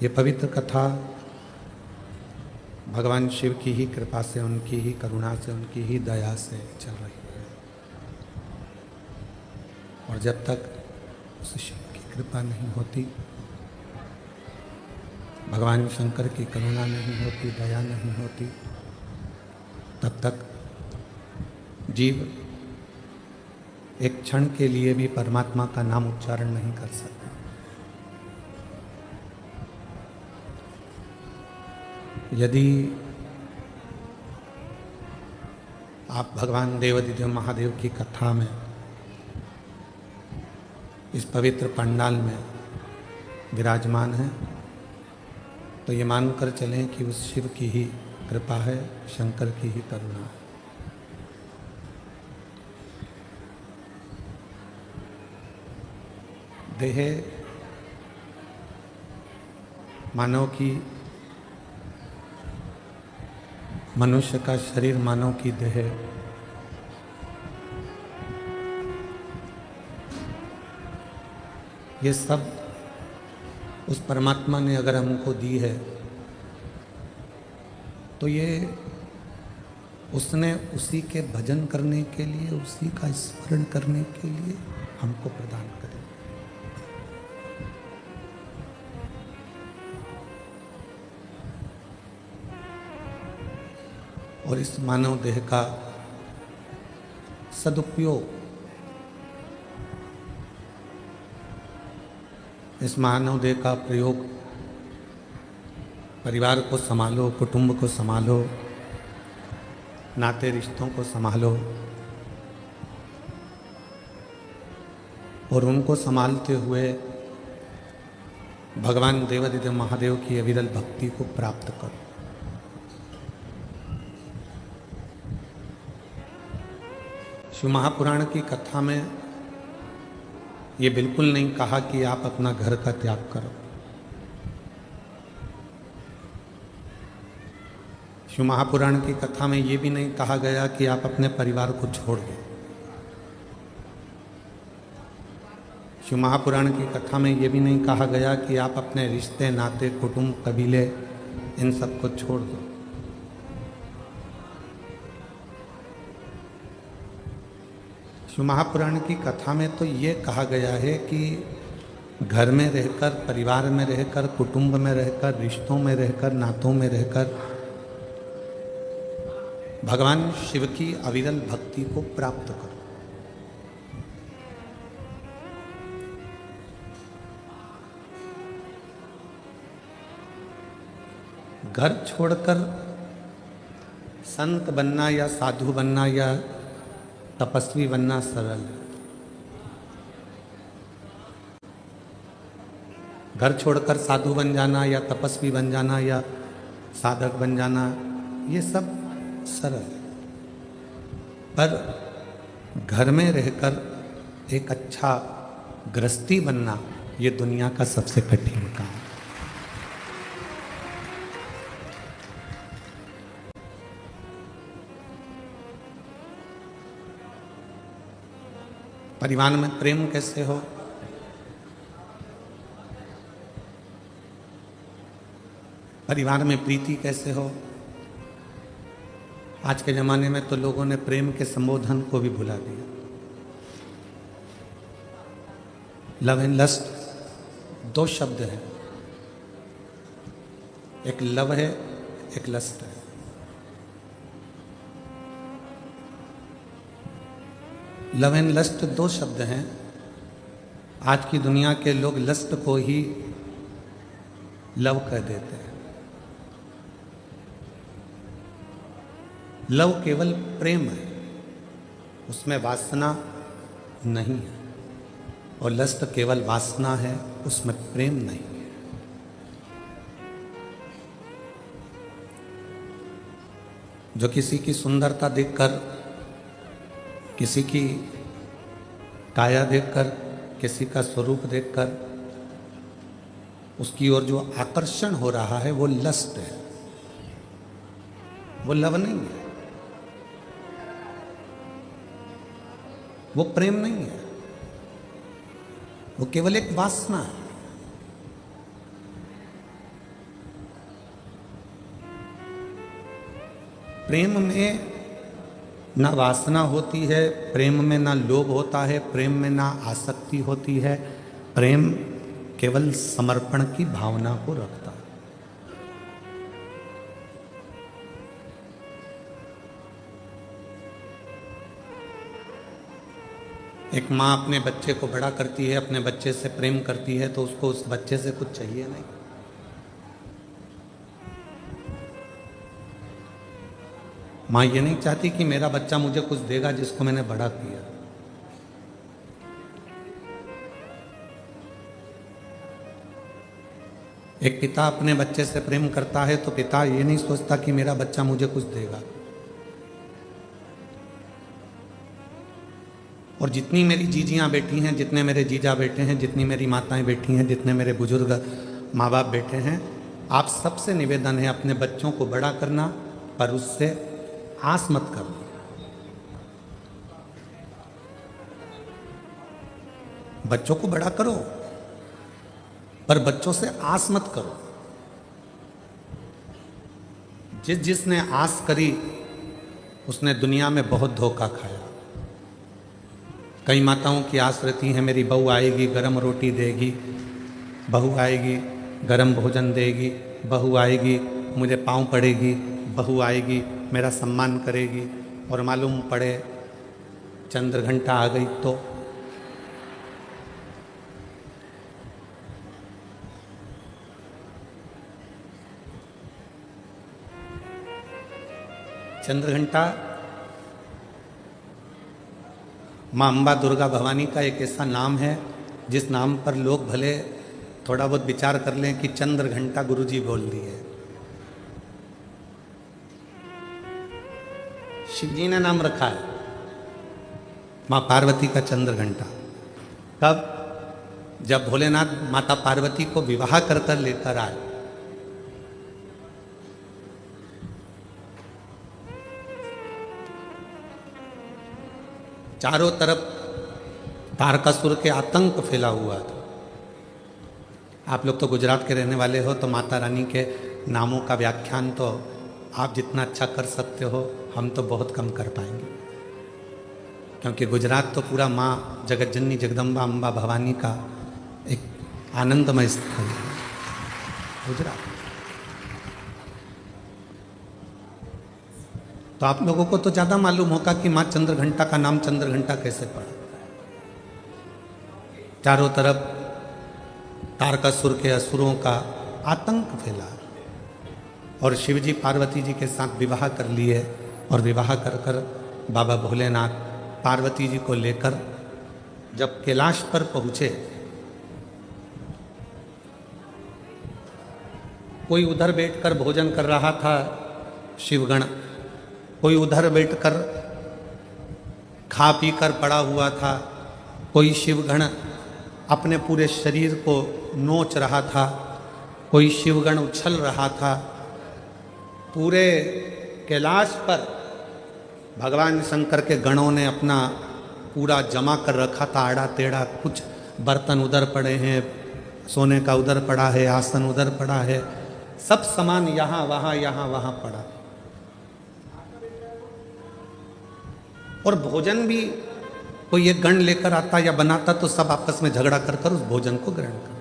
ये पवित्र कथा भगवान शिव की ही कृपा से, उनकी ही करुणा से, उनकी ही दया से चल रही है। और जब तक उस शिव की कृपा नहीं होती, भगवान शंकर की करुणा नहीं होती, दया नहीं होती, तब तक जीव एक क्षण के लिए भी परमात्मा का नाम उच्चारण नहीं कर सकता। यदि आप भगवान देवाधिदेव महादेव की कथा में, इस पवित्र पंडाल में विराजमान हैं, तो ये मानकर चलें कि उस शिव की ही कृपा है, शंकर की ही करुणा है। देह मानव की, मनुष्य का शरीर मानव की देह ये सब उस परमात्मा ने अगर हमको दी है, तो ये उसने उसी के भजन करने के लिए, उसी का स्मरण करने के लिए हमको प्रदान करे। और इस मानव देह का सदुपयोग, इस मानव देह का प्रयोग परिवार को संभालो, कुटुंब को संभालो, नाते रिश्तों को संभालो, और उनको संभालते हुए भगवान देवाधिदेव महादेव की अविरल भक्ति को प्राप्त करो। शिव महापुराण की कथा में ये बिल्कुल नहीं कहा कि आप अपना घर का त्याग करो। शिव महापुराण की कथा में ये भी नहीं कहा गया कि आप अपने परिवार को छोड़ दो। शिव महापुराण की कथा में ये भी नहीं कहा गया कि आप अपने रिश्ते, नाते, कुटुंब, कबीले, इन सब को छोड़ दो। शिव महापुराण की कथा में तो ये कहा गया है कि घर में रहकर, परिवार में रहकर, कुटुंब में रहकर, रिश्तों में रहकर, नातों में रहकर भगवान शिव की अविरल भक्ति को प्राप्त करो। घर छोड़कर संत बनना या साधु बनना या तपस्वी बनना सरल है। घर छोड़कर साधु बन जाना या तपस्वी बन जाना या साधक बन जाना, ये सब सरल है। पर घर में रहकर एक अच्छा गृहस्थी बनना, ये दुनिया का सबसे कठिन काम है। परिवार में प्रेम कैसे हो? परिवार में प्रीति कैसे हो? आज के जमाने में तो लोगों ने प्रेम के संबोधन को भी भुला दिया। लव एंड लस्ट दो शब्द हैं, एक लव है, एक लस्ट है। लव एंड लस्ट दो शब्द हैं। आज की दुनिया के लोग लस्ट को ही लव कह देते हैं। लव केवल प्रेम है, उसमें वासना नहीं है, और लस्ट केवल वासना है, उसमें प्रेम नहीं है। जो किसी की सुंदरता देखकर, किसी की काया देखकर, किसी का स्वरूप देखकर उसकी ओर जो आकर्षण हो रहा है, वो लस्ट है, वो लव नहीं है, वो प्रेम नहीं है, वो केवल एक वासना है। प्रेम में ना वासना होती है, प्रेम में ना लोभ होता है, प्रेम में ना आसक्ति होती है। प्रेम केवल समर्पण की भावना को रखता है। एक माँ अपने बच्चे को बड़ा करती है, अपने बच्चे से प्रेम करती है, तो उसको उस बच्चे से कुछ चाहिए नहीं। माँ ये नहीं चाहती कि मेरा बच्चा मुझे कुछ देगा जिसको मैंने बड़ा किया। एक पिता अपने बच्चे से प्रेम करता है तो पिता ये नहीं सोचता कि मेरा बच्चा मुझे कुछ देगा। और जितनी मेरी जीजियाँ बैठी हैं, जितने मेरे जीजा बैठे हैं, जितनी मेरी माताएं बैठी हैं, जितने मेरे बुजुर्ग माँ बाप बैठे हैं, आप सबसे निवेदन है अपने बच्चों को बड़ा करना, पर उससे आस मत करना। बच्चों को बड़ा करो, पर बच्चों से आस मत करो। जिसने आस करी उसने दुनिया में बहुत धोखा खाया। कई माताओं की आस रहती है, मेरी बहू आएगी गरम रोटी देगी, बहू आएगी गरम भोजन देगी, बहू आएगी मुझे पाँव पड़ेगी, बहू आएगी मेरा सम्मान करेगी। और मालूम पड़े चंद्र घंटा आ गई तो चंद्र घंटा माँ अम्बा दुर्गा भवानी का एक ऐसा नाम है जिस नाम पर लोग भले थोड़ा बहुत विचार कर लें कि चंद्र घंटा गुरुजी बोल दिए। शिव जी ने नाम रखा है माँ पार्वती का चंद्र घंटा। कब? जब भोलेनाथ माता पार्वती को विवाह कर कर लेकर आए। चारों तरफ तारकासुर के आतंक फैला हुआ था। आप लोग तो गुजरात के रहने वाले हो, तो माता रानी के नामों का व्याख्यान तो आप जितना अच्छा कर सकते हो हम तो बहुत कम कर पाएंगे, क्योंकि गुजरात तो पूरा माँ जगतजननी जगदम्बा अम्बा भवानी का एक आनंदमय स्थल है गुजरात। तो आप लोगों को तो ज़्यादा मालूम होगा कि माँ चंद्र घंटा का नाम चंद्र घंटा कैसे पड़ा। चारों तरफ तारकासुर के असुरों का आतंक फैला और शिवजी पार्वती जी के साथ विवाह कर लिए। और विवाह कर कर बाबा भोलेनाथ पार्वती जी को लेकर जब कैलाश पर पहुँचे, कोई उधर बैठकर भोजन कर रहा था शिवगण, कोई उधर बैठकर खा पी कर पड़ा हुआ था, कोई शिवगण अपने पूरे शरीर को नोच रहा था, कोई शिवगण उछल रहा था। पूरे कैलाश पर भगवान शंकर के गणों ने अपना पूरा जमा कर रखा था, आड़ा टेढ़ा। कुछ बर्तन उधर पड़े हैं, सोने का उधर पड़ा है, आसन उधर पड़ा है, सब सामान यहाँ वहाँ पड़ा। और भोजन भी कोई एक गण लेकर आता या बनाता तो सब आपस में झगड़ा कर कर उस भोजन को ग्रहण करते।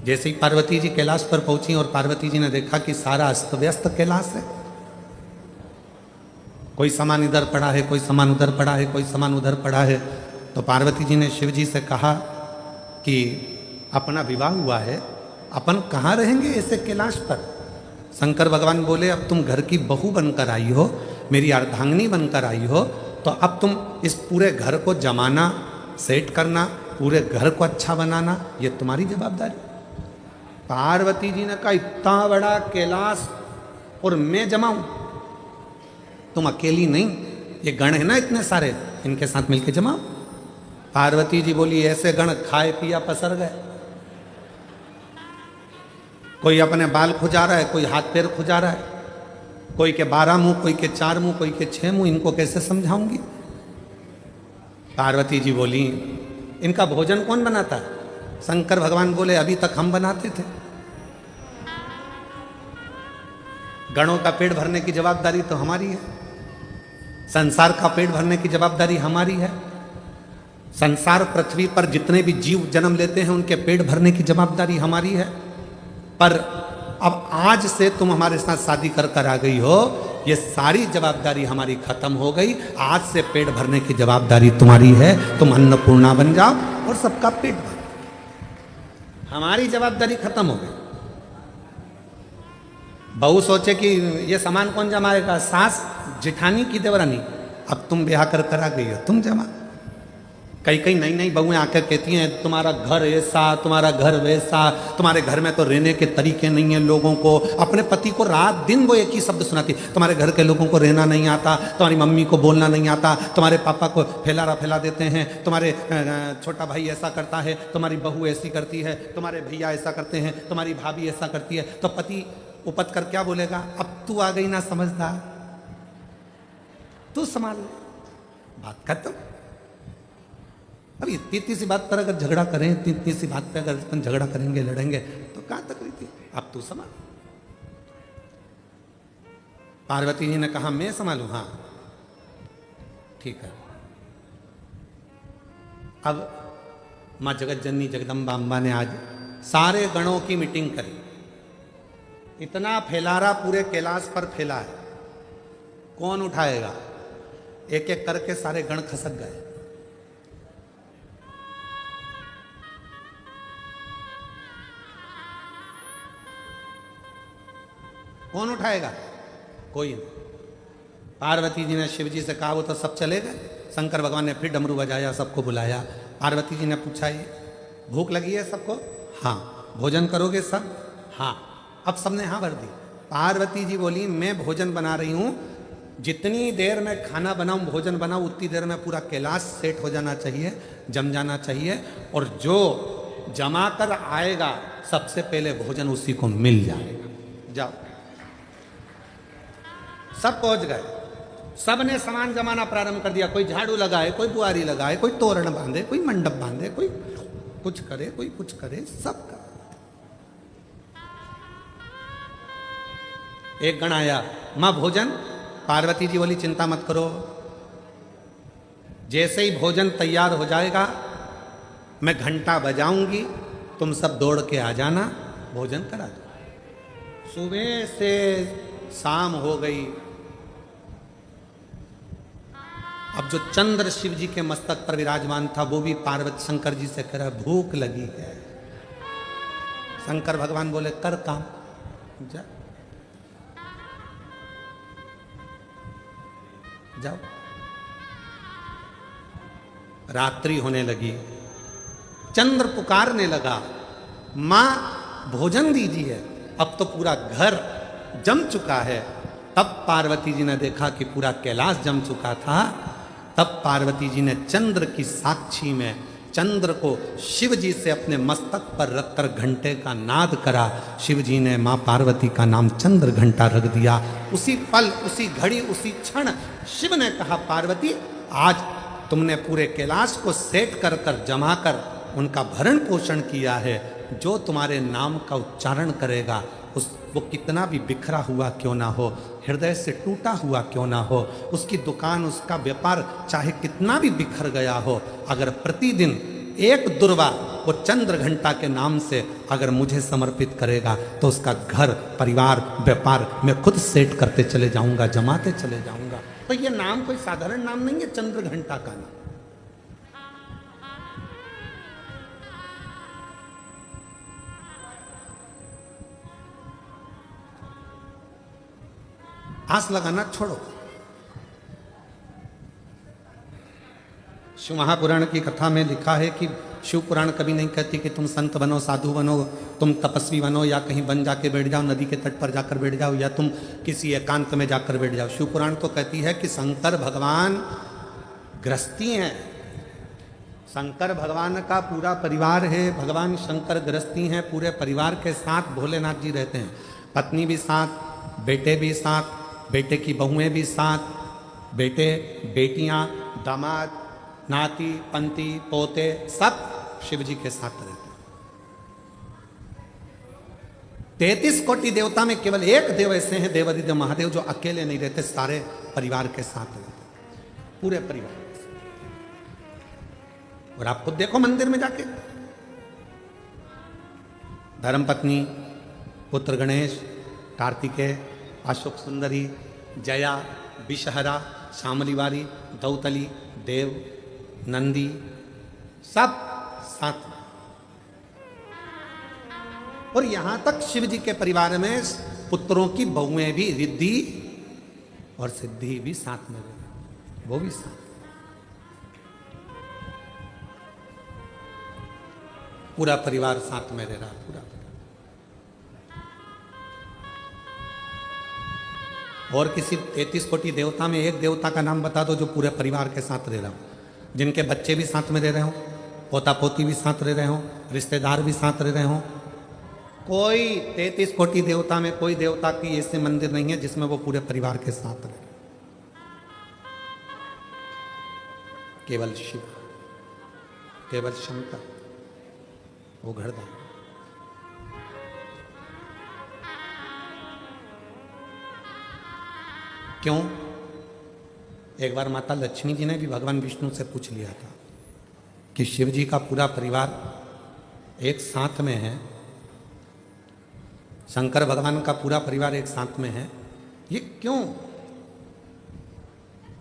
जैसे ही पार्वती जी कैलाश पर पहुंची और पार्वती जी ने देखा कि सारा अस्त व्यस्त कैलाश है, कोई सामान इधर पड़ा है, कोई सामान उधर पड़ा है, कोई सामान उधर पड़ा है, तो पार्वती जी ने शिव जी से कहा कि अपना विवाह हुआ है, अपन कहाँ रहेंगे ऐसे कैलाश पर। शंकर भगवान बोले, अब तुम घर की बहू बनकर आई हो, मेरी अर्धांगिनी बनकर आई हो, तो अब तुम इस पूरे घर को जमाना, सेट करना, पूरे घर को अच्छा बनाना, ये तुम्हारी जवाबदारी। पार्वती जी ने कहा, इतना बड़ा कैलाश और मैं जमाऊं? तुम अकेली नहीं, ये गण है ना इतने सारे, इनके साथ मिलके जमाओ। पार्वती जी बोली, ऐसे गण खाए पिया पसर गए, कोई अपने बाल खुजा रहा है, कोई हाथ पैर खुजा रहा है, कोई के 12 मुंह, कोई के 4 मुंह, कोई के 6 मुंह, इनको कैसे समझाऊंगी। पार्वती जी बोली, इनका भोजन कौन बनाता है? शंकर भगवान बोले, अभी तक हम बनाते थे। गणों का पेट भरने की जवाबदारी तो हमारी है, संसार का पेट भरने की जवाबदारी हमारी है। संसार पृथ्वी पर जितने भी जीव जन्म लेते हैं उनके पेट भरने की जवाबदारी हमारी है। पर अब आज से तुम हमारे साथ शादी कर कर आ गई हो, ये सारी जवाबदारी हमारी खत्म हो गई। आज से पेट भरने की जवाबदारी तुम्हारी है। तुम अन्नपूर्णा बन जाओ और सबका पेट भरो। हमारी जवाबदारी खत्म हो गई। बहू सोचे कि ये सामान कौन जमाएगा, सास जिठानी की देवरानी। अब तुम ब्याह कर कर आ गई हो, तुम जमा। कई कई नई नई बहुएं आकर कहती हैं तुम्हारा घर ऐसा, तुम्हारा घर वैसा, तुम्हारे घर में तो रहने के तरीके नहीं है लोगों को। अपने पति को रात दिन वो एक ही शब्द सुनाती, तुम्हारे घर के लोगों को रहना नहीं आता, तुम्हारी मम्मी को बोलना नहीं आता, तुम्हारे पापा को फैला देते हैं, तुम्हारे छोटा भाई ऐसा करता है, तुम्हारी बहू ऐसी करती है, तुम्हारे भैया ऐसा करते हैं, तुम्हारी भाभी ऐसा करती है। तो पति उपत कर क्या बोलेगा, अब तू आ गई ना समझदार, तू संभाल ले, बात खत्म। अब इतनी सी बात पर अगर झगड़ा करें, इतनी सी बात पे अगर झगड़ा करेंगे, लड़ेंगे तो कहां तक रही थी। अब तू संभाल। पार्वती जी ने कहा मैं संभालू, हाँ ठीक है। अब मां जगत जननी जगदम्बा अम्बा ने आज सारे गणों की मीटिंग करी। इतना फैलारा पूरे कैलाश पर फैला है, कौन उठाएगा। एक एक करके सारे गण खसक गए। कौन उठाएगा, कोई नहीं। पार्वती जी ने शिव जी से कहा, वो तो सब चले गए। शंकर भगवान ने फिर डमरू बजाया, सबको बुलाया। पार्वती जी ने पूछा, ये भूख लगी है सबको, हाँ। भोजन करोगे सब, हाँ। अब सबने हाँ भर दी। पार्वती जी बोली मैं भोजन बना रही हूं, जितनी देर में खाना बनाऊं, भोजन बनाऊं, उतनी देर में पूरा कैलाश सेट हो जाना चाहिए, जम जाना चाहिए, और जो जमा कर आएगा सबसे पहले भोजन उसी को मिल जाएगा। जाओ। सब पहुंच गए, सब ने सामान जमाना प्रारंभ कर दिया। कोई झाड़ू लगाए, कोई बुआरी लगाए, कोई तोरण बांधे, कोई मंडप बांधे, कोई कुछ करे, कोई कुछ करे, सब कर। एक गण आया, मां भोजन। पार्वती जी बोली चिंता मत करो, जैसे ही भोजन तैयार हो जाएगा मैं घंटा बजाऊंगी, तुम सब दौड़ के आ जाना, भोजन करा दो। सुबह से शाम हो गई। अब जो चंद्र शिव जी के मस्तक पर विराजमान था वो भी पार्वती शंकर जी से कह रहा भूख लगी है। शंकर भगवान बोले कर काम, जा जाओ। रात्रि होने लगी, चंद्र पुकारने लगा, मां भोजन दीजिए। अब तो पूरा घर जम चुका है। तब पार्वती जी ने देखा कि पूरा कैलाश जम चुका था। तब पार्वती जी ने चंद्र की साक्षी में चंद्र को शिव जी से अपने मस्तक पर रखकर घंटे का नाद करा। शिव जी ने मां पार्वती का नाम चंद्र घंटा रख दिया। उसी पल, उसी घड़ी, उसी क्षण शिव ने कहा, पार्वती आज तुमने पूरे कैलाश को सेट कर कर जमा कर उनका भरण पोषण किया है। जो तुम्हारे नाम का उच्चारण करेगा वो कितना भी बिखरा हुआ क्यों ना हो, हृदय से टूटा हुआ क्यों ना हो, उसकी दुकान, उसका व्यापार चाहे कितना भी बिखर गया हो, अगर प्रतिदिन एक दुर्वा वो चंद्र घंटा के नाम से अगर मुझे समर्पित करेगा तो उसका घर, परिवार, व्यापार मैं खुद सेट करते चले जाऊंगा, जमाते चले जाऊंगा। तो ये नाम कोई साधारण नाम नहीं है, चंद्र घंटा का नाम। आस लगाना छोड़ो। शिव महापुराण की कथा में लिखा है कि शिव पुराण कभी नहीं कहती कि तुम संत बनो, साधु बनो, तुम तपस्वी बनो, या कहीं वन जाके बैठ जाओ, नदी के तट पर जाकर बैठ जाओ, या तुम किसी एकांत में जाकर बैठ जाओ। शिव पुराण तो कहती है कि शंकर भगवान गृहस्थी हैं। शंकर भगवान का पूरा परिवार है। भगवान शंकर गृहस्थी हैं, पूरे परिवार के साथ भोलेनाथ जी रहते हैं। पत्नी भी साथ, बेटे भी साथ, बेटे की बहुएं भी साथ, बेटे, बेटियां, दामाद, नाती, पंती, पोते सब शिव जी के साथ रहते हैं। 33 कोटि देवता में केवल एक देव ऐसे हैं, देवादिदेव महादेव, जो अकेले नहीं रहते, सारे परिवार के साथ रहते, पूरे परिवार के साथ। और आप खुद देखो मंदिर में जाके, धर्मपत्नी, पुत्र गणेश, कार्तिकेय, अशोक सुंदरी, जया, विषहरा, शामलीवारी, दौतली, देव, नंदी, सब साथ में। और यहां तक शिव जी के परिवार में पुत्रों की बहुएं भी, रिद्धि और सिद्धि भी साथ में रहे, वो भी साथ। पूरा परिवार साथ में रह रहा, पूरा। और किसी 33 कोटि देवता में एक देवता का नाम बता दो जो पूरे परिवार के साथ रह रहा हो, जिनके बच्चे भी साथ में रह रहे हो, पोता पोती भी साथ रह रहे हो, रिश्तेदार भी साथ रह रहे हो। कोई 33 कोटि देवता में कोई देवता की ऐसे मंदिर नहीं है जिसमें वो पूरे परिवार के साथ रहे। केवल शिव, केवल शंकर, वो घरदार। क्यों? एक बार माता लक्ष्मी जी ने भी भगवान विष्णु से पूछ लिया था कि शिव जी का पूरा परिवार एक साथ में है, शंकर भगवान का पूरा परिवार एक साथ में है, ये क्यों?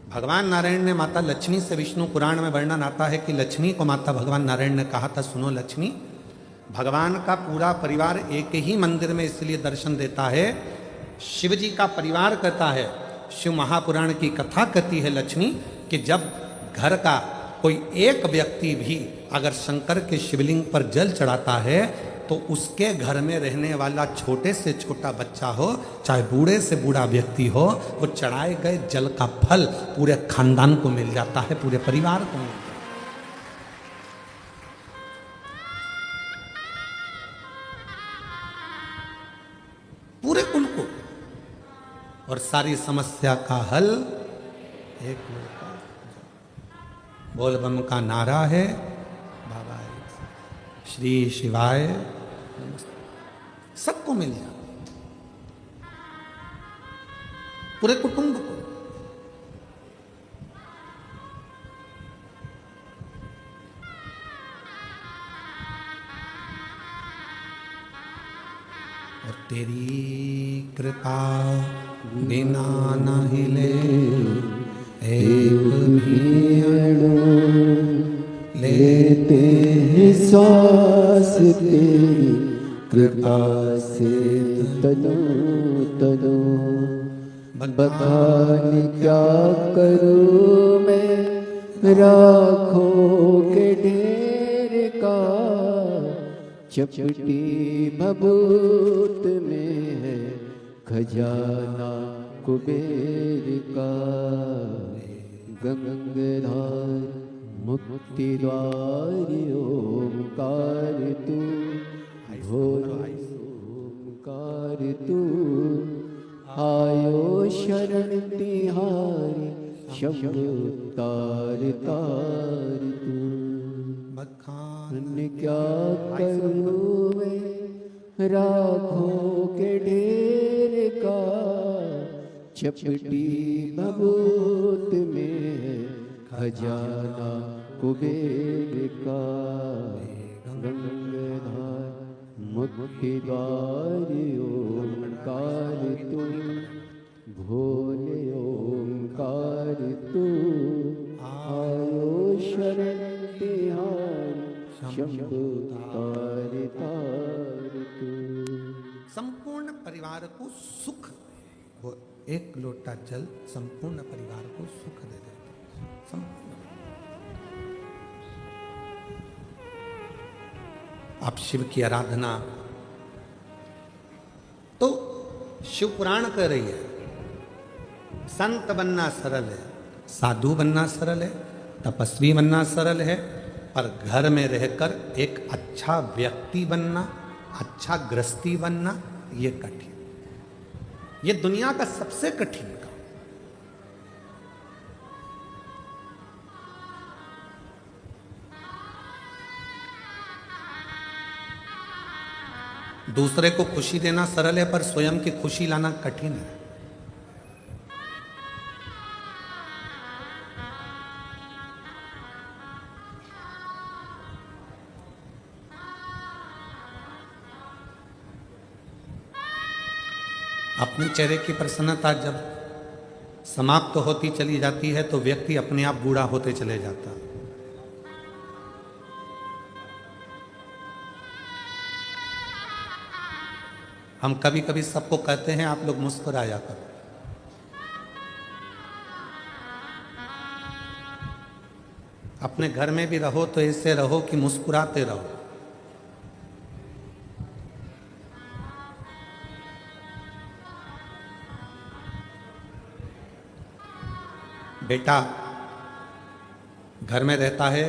भगवान नारायण ने माता लक्ष्मी से, विष्णु पुराण में वर्णन आता है कि लक्ष्मी को माता भगवान नारायण ने कहा था, सुनो लक्ष्मी, भगवान का पूरा परिवार एक ही मंदिर में इसलिए दर्शन देता है, शिव जी का परिवार कहता है, शिव महापुराण की कथा कहती है लक्ष्मी, कि जब घर का कोई एक व्यक्ति भी अगर शंकर के शिवलिंग पर जल चढ़ाता है तो उसके घर में रहने वाला छोटे से छोटा बच्चा हो, चाहे बूढ़े से बूढ़ा व्यक्ति हो, वो चढ़ाए गए जल का फल पूरे खानदान को मिल जाता है, पूरे परिवार को मिल जाता है, पूरे कुल को। और सारी समस्या का हल एक लड़का, बोल बम का नारा है, बाबा श्री शिवाय सबको मिल जाए, पूरे कुटुंब को। और तेरी कृपा बिना न हिले एक भी अणु, लेते हैं सांस तेरी कृपा से तनु तनु। बखान क्या करूं मैं राखों के ढेर का, चपटी भभूत में है खजाना कुबेर का। गंगाधार मुक्ति द्वार ओमकार तू, भोले ओमकार तू, आयो शरण तिहारी शंभु तार तार तू। बखान क्या करूं मैं राखों के ढेर का, चपटी भभूत में है खजाना कुबेर का। गंगाधार मुक्ति द्वार ओमकार तू, भोले ओमकार तू, आयो शरण तिहारी शंभु तार तार तू। संपूर्ण परिवार को सुख, वो एक लोटा जल संपूर्ण परिवार को सुख दे देता है, संपूर्ण। आप शिव की आराधना तो शिव पुराण कह रही है, संत बनना सरल है, साधु बनना सरल है, तपस्वी बनना सरल है, पर घर में रहकर एक अच्छा व्यक्ति बनना, अच्छा गृहस्थी बनना, ये कठिन, ये दुनिया का सबसे कठिन काम। दूसरे को खुशी देना सरल है, पर स्वयं की खुशी लाना कठिन है। अपने चेहरे की प्रसन्नता जब समाप्त होती चली जाती है तो व्यक्ति अपने आप बूढ़ा होते चले जाता है। हम कभी कभी सबको कहते हैं आप लोग मुस्कुराया करो। अपने घर में भी रहो तो ऐसे रहो कि मुस्कुराते रहो। बेटा घर में रहता है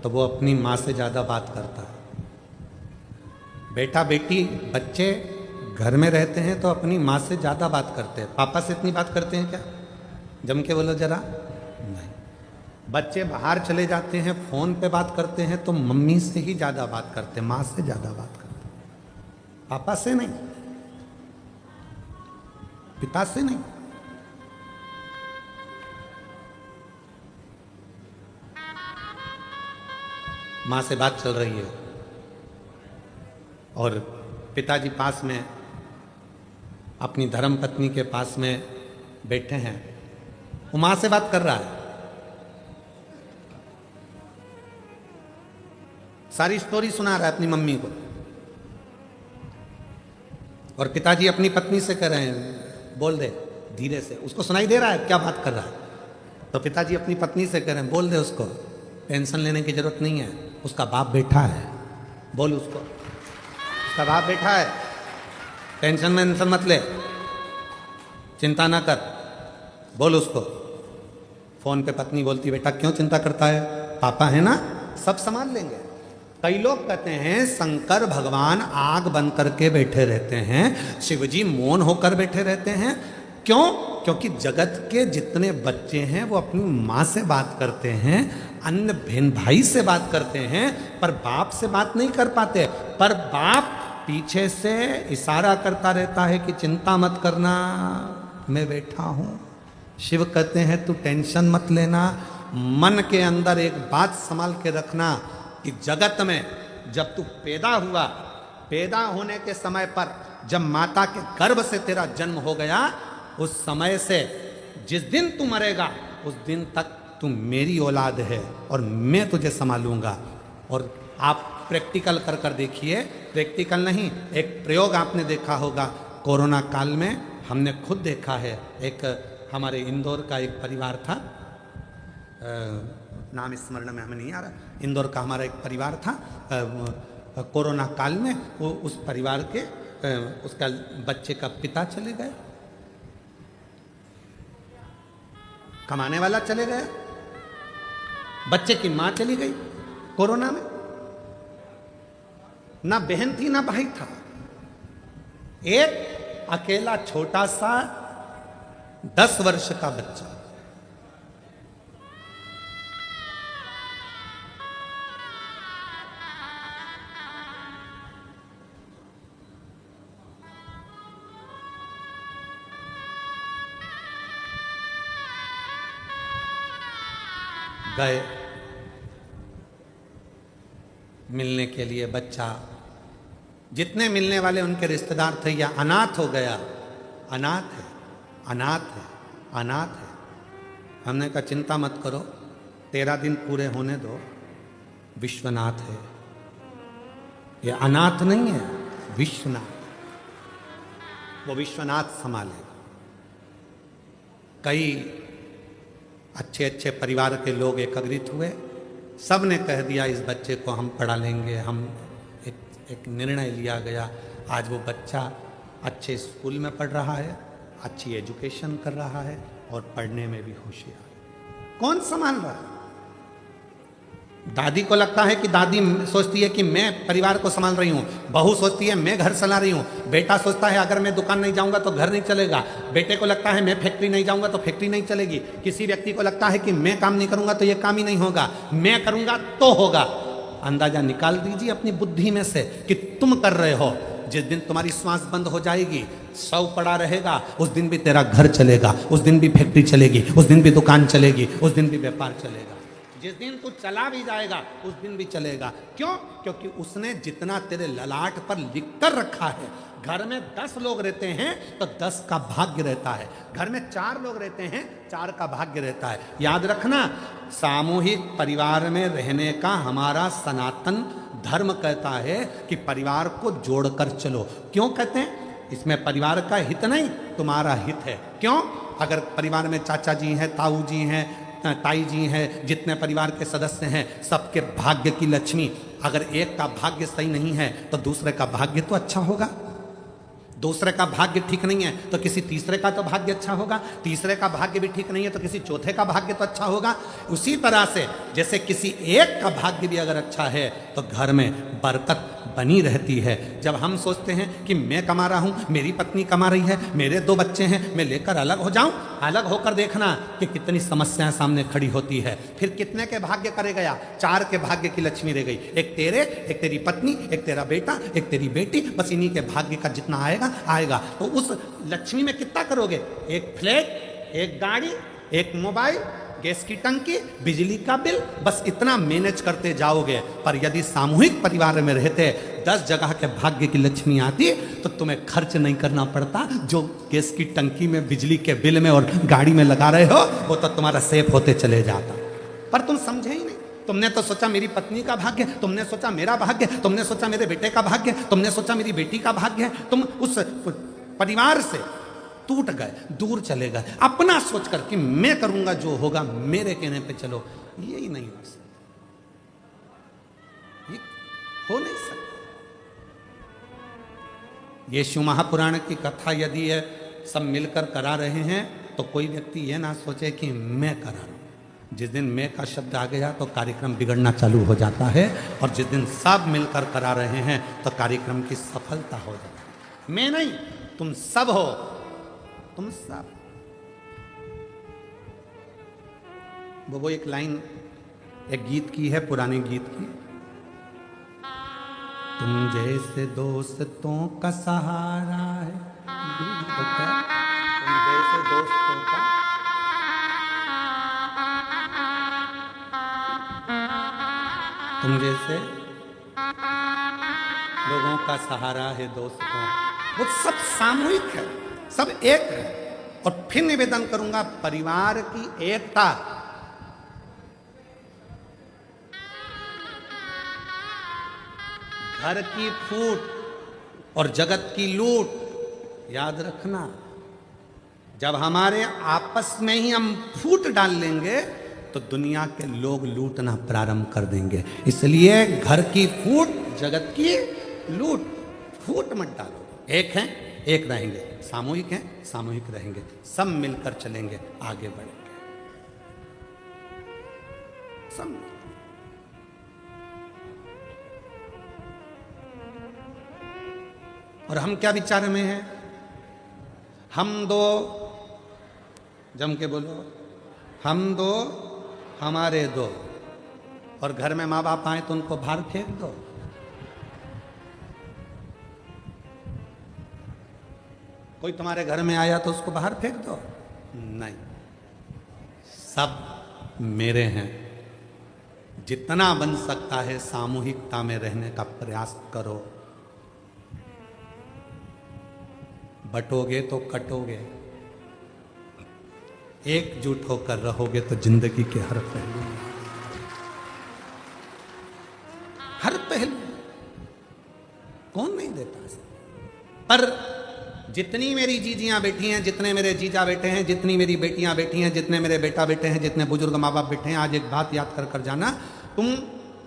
तो वो अपनी माँ से ज़्यादा बात करता है। बेटा बेटी बच्चे घर में रहते हैं तो अपनी माँ से ज़्यादा बात करते हैं। पापा से इतनी बात करते हैं क्या? जम के बोलो जरा। नहीं। बच्चे बाहर चले जाते हैं, फ़ोन पे बात करते हैं तो मम्मी से ही ज़्यादा बात करते हैं, माँ से ज़्यादा बात करते हैं, पापा से नहीं, पिता से नहीं। माँ से बात चल रही है और पिताजी पास में अपनी धर्म पत्नी के पास में बैठे हैं, वो माँ से बात कर रहा है, सारी स्टोरी सुना रहा है अपनी मम्मी को। और पिताजी अपनी पत्नी से कह रहे हैं बोल दे धीरे से, उसको सुनाई दे रहा है क्या बात कर रहा है। तो पिताजी अपनी पत्नी से कह रहे हैं बोल दे उसको, टेंशन लेने की जरूरत नहीं है, उसका बाप बैठा है, बोल उसको, उसका बाप बैठा है, टेंशन में मत ले, चिंता ना कर, बोल उसको। फोन पे पत्नी बोलती बेटा क्यों चिंता करता है, पापा है ना सब संभाल लेंगे। कई लोग कहते हैं शंकर भगवान आग बंद करके बैठे रहते हैं, शिवजी मौन होकर बैठे रहते हैं। क्यों? क्योंकि जगत के जितने बच्चे हैं वो अपनी माँ से बात करते हैं, अन्य बहन भाई से बात करते हैं, पर बाप से बात नहीं कर पाते। पर बाप पीछे से इशारा करता रहता है कि चिंता मत करना, मैं बैठा हूं। शिव कहते हैं तू टेंशन मत लेना, मन के अंदर एक बात संभाल के रखना कि जगत में जब तू पैदा हुआ, पैदा होने के समय पर जब माता के गर्भ से तेरा जन्म हो गया, उस समय से जिस दिन तू मरेगा उस दिन तक तू मेरी औलाद है और मैं तुझे संभालूंगा। और आप प्रैक्टिकल कर कर देखिए, प्रैक्टिकल नहीं, एक प्रयोग आपने देखा होगा कोरोना काल में, हमने खुद देखा है। एक हमारे इंदौर का एक परिवार था, नाम स्मरण में हमें नहीं आ रहा, इंदौर का हमारा एक परिवार था। कोरोना काल में वो उस परिवार के उसका बच्चे का पिता चले गए, कमाने वाला चले गया, बच्चे की मां चली गई कोरोना में, ना बहन थी ना भाई था, एक अकेला छोटा सा 10 वर्ष का बच्चा। गए मिलने के लिए, बच्चा जितने मिलने वाले उनके रिश्तेदार थे, या अनाथ हो गया, अनाथ है, अनाथ है, अनाथ है। हमने कहा चिंता मत करो, 13 दिन पूरे होने दो, विश्वनाथ है, ये अनाथ नहीं है, विश्वनाथ, वो विश्वनाथ संभाले। कई अच्छे अच्छे परिवार के लोग एकत्रित हुए, सब ने कह दिया इस बच्चे को हम पढ़ा लेंगे। हम एक निर्णय लिया गया, आज वो बच्चा अच्छे स्कूल में पढ़ रहा है, अच्छी एजुकेशन कर रहा है और पढ़ने में भी होशियार है। कौन संभाल रहा है? दादी को लगता है कि दादी सोचती है कि मैं परिवार को संभाल रही हूँ, बहू सोचती है मैं घर चला रही हूँ, बेटा सोचता है अगर मैं दुकान नहीं जाऊँगा तो घर नहीं चलेगा, बेटे को लगता है मैं फैक्ट्री नहीं जाऊँगा तो फैक्ट्री नहीं चलेगी, किसी व्यक्ति को लगता है कि मैं काम नहीं करूँगा तो ये काम ही नहीं होगा, मैं करूँगा तो होगा। अंदाजा निकाल दीजिए अपनी बुद्धि में से कि तुम कर रहे हो। जिस दिन तुम्हारी श्वास बंद हो जाएगी, शव पड़ा रहेगा, उस दिन भी तेरा घर चलेगा, उस दिन भी फैक्ट्री चलेगी, उस दिन भी दुकान चलेगी, उस दिन भी व्यापार चलेगा। जिस दिन तू चला भी जाएगा उस दिन भी चलेगा। क्यों? क्योंकि उसने जितना तेरे ललाट पर लिख कर रखा है। घर में 10 लोग रहते हैं तो 10 का भाग्य रहता है, घर में 4 लोग रहते हैं 4 का भाग्य रहता है। याद रखना, सामूहिक परिवार में रहने का हमारा सनातन धर्म कहता है कि परिवार को जोड़कर चलो। क्यों कहते हैं? इसमें परिवार का हित नहीं, तुम्हारा हित है। क्यों? अगर परिवार में चाचा जी हैं, ताऊ जी हैं, ताई जी हैं, जितने परिवार के सदस्य हैं, सबके भाग्य की लक्ष्मी, अगर एक का भाग्य सही नहीं है तो दूसरे का भाग्य तो अच्छा होगा, दूसरे का भाग्य ठीक नहीं है तो किसी तीसरे का तो भाग्य अच्छा होगा, तीसरे का भाग्य भी ठीक नहीं है तो किसी चौथे का भाग्य तो अच्छा होगा। उसी तरह से जैसे किसी एक का भाग्य भी अगर अच्छा है तो घर में बरकत बनी रहती है। जब हम सोचते हैं कि मैं कमा रहा हूं, मेरी पत्नी कमा रही है, मेरे 2 बच्चे हैं, मैं लेकर अलग हो जाऊं, अलग होकर देखना कि कितनी समस्याएं सामने खड़ी होती है। फिर कितने के भाग्य करे गया? 4 के भाग्य की लक्ष्मी रह गई, एक तेरे, एक तेरी पत्नी, एक तेरा बेटा, एक तेरी बेटी, बस इन्हीं के भाग्य का जितना आएगा। तो उस लक्ष्मी में कितना करोगे? एक फ्लैट, एक गाड़ी, एक मोबाइल, गैस की टंकी, बिजली का बिल, बस इतना मैनेज करते जाओगे। पर यदि सामूहिक परिवार में रहते 10 जगह के भाग्य की लक्ष्मी आती तो तुम्हें खर्च नहीं करना पड़ता। जो गैस की टंकी में, बिजली के बिल में और गाड़ी में लगा रहे हो वो तो तुम्हारा सेफ होते चले जाता। पर तुम समझे ही नहीं। तुमने तो सोचा मेरी पत्नी का भाग्य, तुमने सोचा मेरा भाग्य, तुमने सोचा मेरे बेटे का भाग्य, तुमने सोचा मेरी बेटी का भाग्य है। तुम उस परिवार से टूट गए, दूर चले गए, अपना सोचकर कि मैं करूंगा जो होगा, मेरे कहने पे चलो। यही नहीं हो सकता, ये हो नहीं सकता। यीशु महापुराण की कथा यदि है सब मिलकर करा रहे हैं तो कोई व्यक्ति यह ना सोचे कि मैं करा रहा हूं। जिस दिन मैं का शब्द आ गया तो कार्यक्रम बिगड़ना चालू हो जाता है, और जिस दिन सब मिलकर करा रहे हैं तो कार्यक्रम की सफलता हो जाती है। मैं नहीं, तुम सब हो, तुम सब। वो एक लाइन एक गीत की है, पुराने गीत की, तुम जैसे दोस्तों का सहारा है, तुम जैसे दोस्तों का, तुम जैसे लोगों का सहारा है दोस्तों। वो सब सामूहिक है, सब एक है। और फिर निवेदन करूंगा, परिवार की एकता, घर की फूट और जगत की लूट। याद रखना, जब हमारे आपस में ही हम फूट डाल लेंगे तो दुनिया के लोग लूटना प्रारंभ कर देंगे। इसलिए घर की फूट, जगत की लूट, फूट मत डालो। एक हैं, एक रहेंगे, सामूहिक हैं, सामूहिक रहेंगे, सब मिलकर चलेंगे, आगे बढ़ेंगे सब। और हम क्या विचार में हैं? हम दो, जम के बोलो, हम दो हमारे दो। और घर में माँ बाप आए तो उनको बाहर फेंक दो। कोई तुम्हारे घर में आया तो उसको बाहर फेंक दो? नहीं, सब मेरे हैं। जितना बन सकता है सामूहिकता में रहने का प्रयास करो। बटोगे तो कटोगे, एकजुट होकर रहोगे तो जिंदगी के हर पहलू, हर पहलू कौन नहीं देता। पर जितनी मेरी जीजियां बैठी हैं, जितने मेरे जीजा बैठे हैं, जितनी मेरी बेटियां बैठी हैं, जितने मेरे बेटा बैठे हैं, जितने बुजुर्ग माँ बाप बैठे हैं, आज एक बात याद कर जाना, तुम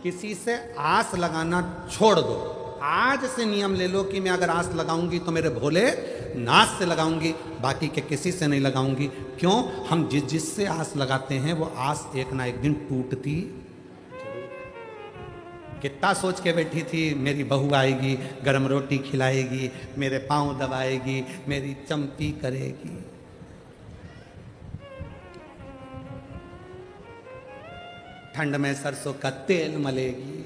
किसी से आस लगाना छोड़ दो। आज से नियम ले लो कि मैं अगर आस लगाऊंगी तो मेरे भोले नाथ से लगाऊंगी, बाकी के किसी से नहीं लगाऊंगी। क्यों? हम जिससे आस लगाते हैं वो आस एक ना एक दिन टूटती। कितना सोच के बैठी थी, मेरी बहू आएगी, गरम रोटी खिलाएगी, मेरे पांव दबाएगी, मेरी चंपी करेगी। ठंड में सरसों का तेल मलेगी।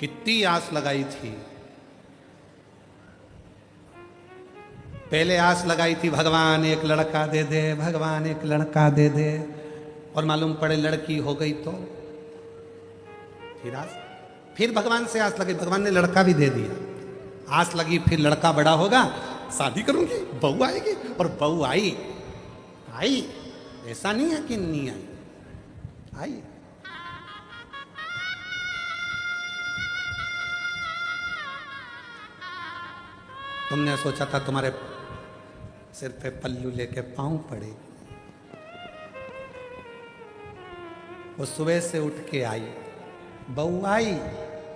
कितनी आस लगाई थी। पहले आस लगाई थी भगवान एक लड़का दे दे, भगवान एक लड़का दे दे, और मालूम पड़े लड़की हो गई तो फिर भगवान से आस लगी, भगवान ने लड़का भी दे दिया। आस लगी फिर लड़का बड़ा होगा, शादी करूंगी, बहू आएगी, और बहू आई। आई, ऐसा नहीं है कि नहीं आई, आई। तुमने सोचा था तुम्हारे सिर पे पल्लू लेके पांव पड़े, वो सुबह से उठ के आई, बहू आई,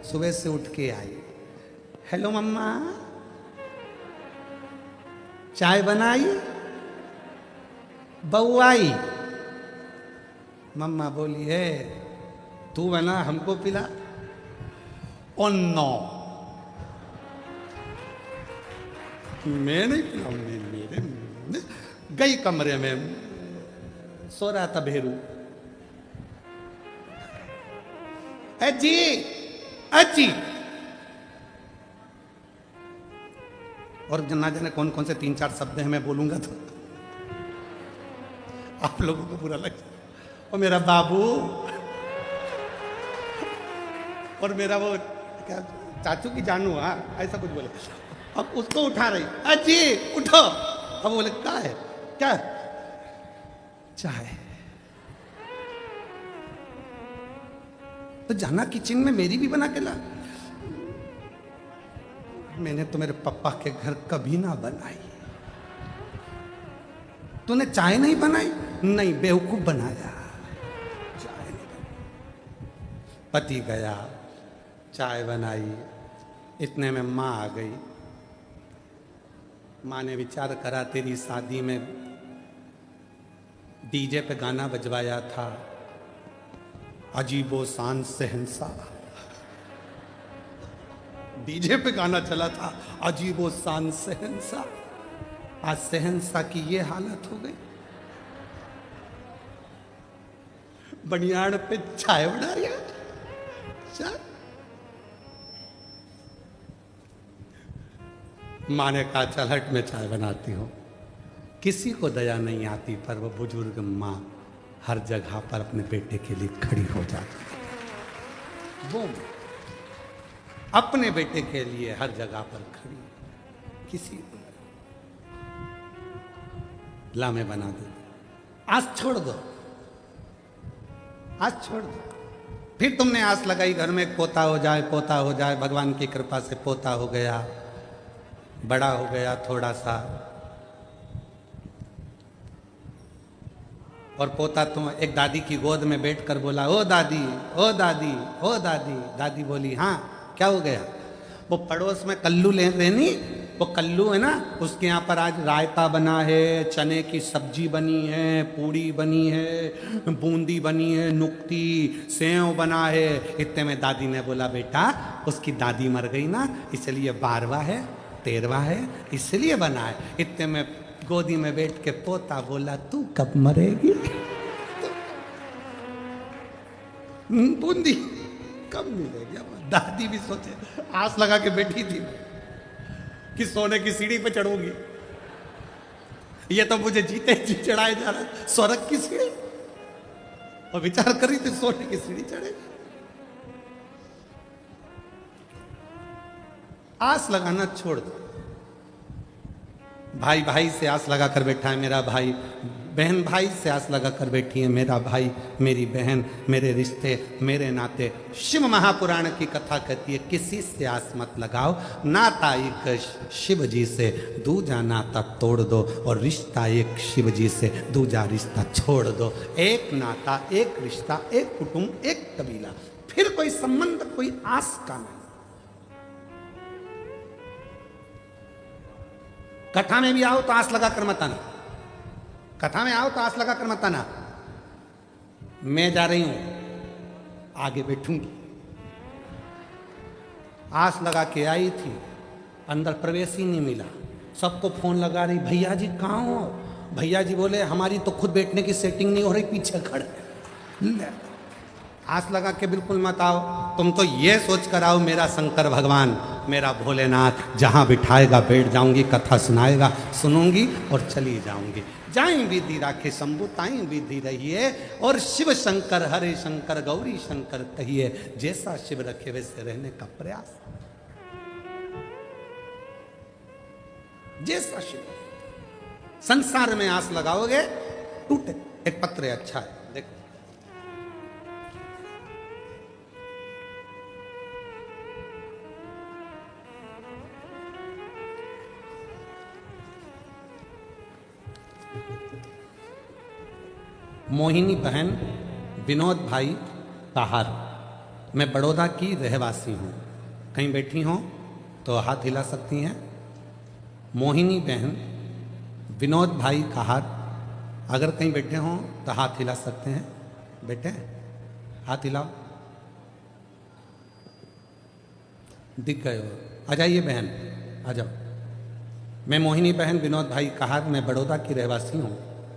सुबह से उठ के आई। हेलो मम्मा, चाय बनाई? बहू आई, मम्मा बोली है तू बना हमको पिला। ओ नो, मैं नहीं पिलाऊंगी, मेरे गई कमरे में, सो रहा था भेरू। अजी, अजी, और ना जाने कौन कौन से 3-4 शब्द हैं, मैं बोलूंगा तो आप लोगों को बुरा लग जाए। और मेरा बाबू, और मेरा वो क्या चाचू की जानू, हाँ ऐसा कुछ बोले। अब उसको उठा रही, अजी उठो। अब बोले क्या है, क्या चाय? तो जाना किचन में, मेरी भी बना के ला। मैंने तो मेरे पापा के घर कभी ना बनाई। तूने चाय नहीं बनाई? नहीं, बेवकूफ बनाया, चाय नहीं बनाई। पति गया, चाय बनाई, इतने में माँ आ गई। माँ ने विचार करा तेरी शादी में डीजे पे गाना बजवाया था, अजीबो शान सहनसा, डीजे पे गाना चला था, अजीबो शान सहनसा। आज सहनसा की ये हालत हो गई, बनियान पे चाय बना रही है। चाय माँ ने कहा चल हट, मैं चाय बनाती हूँ। किसी को दया नहीं आती, पर वो बुजुर्ग माँ हर जगह पर अपने बेटे के लिए खड़ी हो जाती। वो अपने बेटे के लिए हर जगह पर खड़ी, किसी को ला मैं बना दे, आज छोड़ दो, आज छोड़ दो। फिर तुमने आस लगाई घर में पोता हो जाए, पोता हो जाए। भगवान की कृपा से पोता हो गया, बड़ा हो गया थोड़ा सा, और पोता तुम एक दादी की गोद में बैठकर बोला, ओ दादी, ओ दादी, ओ दादी। दादी बोली हाँ क्या हो गया? वो पड़ोस में कल्लू ले रहनी, वो कल्लू है ना, उसके यहाँ पर आज रायता बना है, चने की सब्जी बनी है, पूड़ी बनी है, बूंदी बनी है, नुक्ती सेव बना है। इतने में दादी ने बोला बेटा उसकी दादी मर गई ना, इसलिए 12वां है, 13वां है, इसलिए बना है। इतने में गोदी में बैठ के पोता बोला तू कब मरेगी? बूंदी कब मिलेगी? दादी भी सोचे, आस लगा के बैठी थी कि सोने की सीढ़ी पे चढ़ूंगी, ये तो मुझे जीते जी चढ़ाए जा रहा है स्वर्ग की सीढ़ी, और विचार करी थी सोने की सीढ़ी चढ़े। आस लगाना छोड़ दो। भाई भाई से आस लगा कर बैठा है मेरा भाई, बहन भाई से आस लगा कर बैठी है मेरा भाई, मेरी बहन, मेरे रिश्ते, मेरे नाते। शिव महापुराण की कथा कहती है किसी से आस मत लगाओ, नाता एक शिव जी से, दूजा नाता तोड़ दो, और रिश्ता एक शिव जी से, दूजा रिश्ता छोड़ दो। एक नाता, एक रिश्ता, एक कुटुंब, एक कबीला, फिर कोई संबंध, कोई आस का नहीं। कथा में भी आओ तो आस लगा कर मत आना, कथा में आओ तो आस लगा कर मत आना। मैं जा रही हूं, आगे बैठूंगी। आस लगा के आई थी, अंदर प्रवेश ही नहीं मिला। सबको फोन लगा रही, भैया जी कहाँ हो? भैया जी बोले हमारी तो खुद बैठने की सेटिंग नहीं हो रही, पीछे खड़े। आस लगा के बिल्कुल मत आओ, तुम तो ये सोच कर आओ मेरा शंकर भगवान, मेरा भोलेनाथ जहाँ बिठाएगा बैठ जाऊंगी, कथा सुनाएगा सुनूंगी और चली जाऊंगी। जाई विधि राखे शंभु ताई विधि रहिए, और शिव शंकर हरे शंकर गौरी शंकर कहिए, जैसा शिव रखे वैसे रहने का प्रयास। जैसा शिव, संसार में आस लगाओगे टूटे। एक पत्र है, अच्छा है, देखो। मोहिनी बहन विनोद भाई ताहार, मैं बड़ौदा की रहवासी हूँ, कहीं बैठी हो तो हाथ हिला सकती हैं। मोहिनी बहन विनोद भाई कहार, अगर कहीं बैठे हों तो हाथ हिला सकते हैं। बैठे हाथ हिलाओ, दिख गए हो, आ जाइए बहन, आ जाओ। मैं मोहिनी बहन विनोद भाई कहार, मैं बड़ौदा की रहवासी हूँ।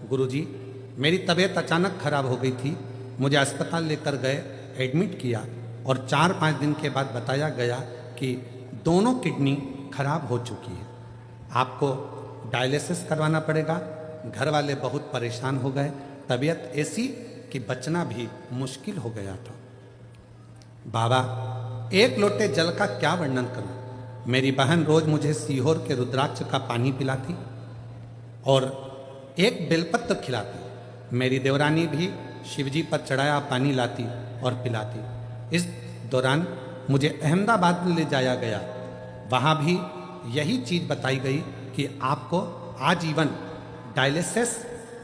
गुरुजी, मेरी तबीयत अचानक खराब हो गई थी, मुझे अस्पताल लेकर गए, एडमिट किया और 4-5 दिन के बाद बताया गया कि दोनों किडनी खराब हो चुकी है, आपको डायलिसिस करवाना पड़ेगा। घर वाले बहुत परेशान हो गए, तबीयत ऐसी कि बचना भी मुश्किल हो गया था। बाबा, एक लोटे जल का क्या वर्णन करूं। मेरी बहन रोज मुझे सीहोर के रुद्राक्ष का पानी पिलाती और एक बेलपत्र खिलाती। मेरी देवरानी भी शिवजी पर चढ़ाया पानी लाती और पिलाती। इस दौरान मुझे अहमदाबाद में ले जाया गया, वहाँ भी यही चीज़ बताई गई कि आपको आजीवन डायलिसिस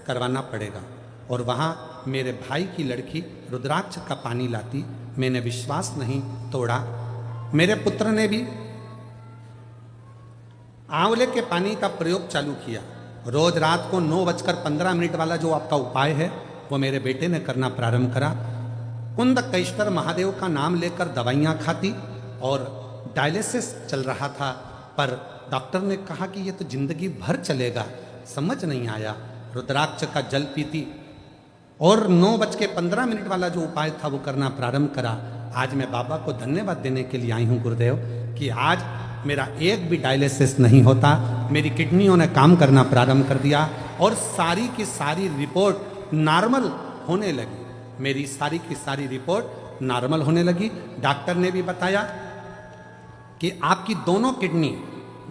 करवाना पड़ेगा। और वहाँ मेरे भाई की लड़की रुद्राक्ष का पानी लाती, मैंने विश्वास नहीं तोड़ा। मेरे पुत्र ने भी आंवले के पानी का प्रयोग चालू किया। रोज रात को 9:15 वाला जो आपका उपाय है वो मेरे बेटे ने करना प्रारंभ करा। कुंदकेश्वर महादेव का नाम लेकर दवाइयाँ खाती और डायलिसिस चल रहा था, पर डॉक्टर ने कहा कि ये तो जिंदगी भर चलेगा। समझ नहीं आया, रुद्राक्ष का जल पीती और 9:15 वाला जो उपाय था वो करना प्रारंभ करा। आज मैं बाबा को धन्यवाद देने के लिए आई हूँ गुरुदेव, कि आज मेरा एक भी डायलिसिस नहीं होता, मेरी किडनियों ने काम करना प्रारंभ कर दिया और सारी की सारी रिपोर्ट नॉर्मल होने लगी। मेरी सारी की सारी रिपोर्ट नॉर्मल होने लगी। डॉक्टर ने भी बताया कि आपकी दोनों किडनी,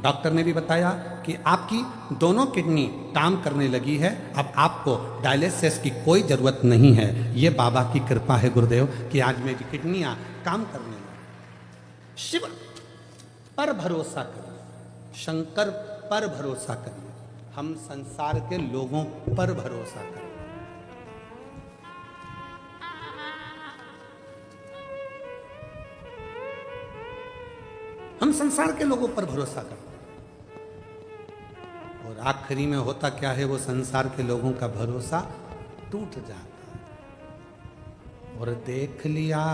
डॉक्टर ने भी बताया कि आपकी दोनों किडनी काम करने लगी है, अब आपको डायलिसिस की कोई ज़रूरत नहीं है। ये बाबा की कृपा है गुरुदेव कि आज मेरी किडनियाँ काम करने लगी। शिव पर भरोसा करिए, शंकर पर भरोसा करिए, हम संसार के लोगों पर भरोसा करें। हम संसार के लोगों पर भरोसा करते हैं और आखिरी में होता क्या है, वो संसार के लोगों का भरोसा टूट जाता है। और देख लिया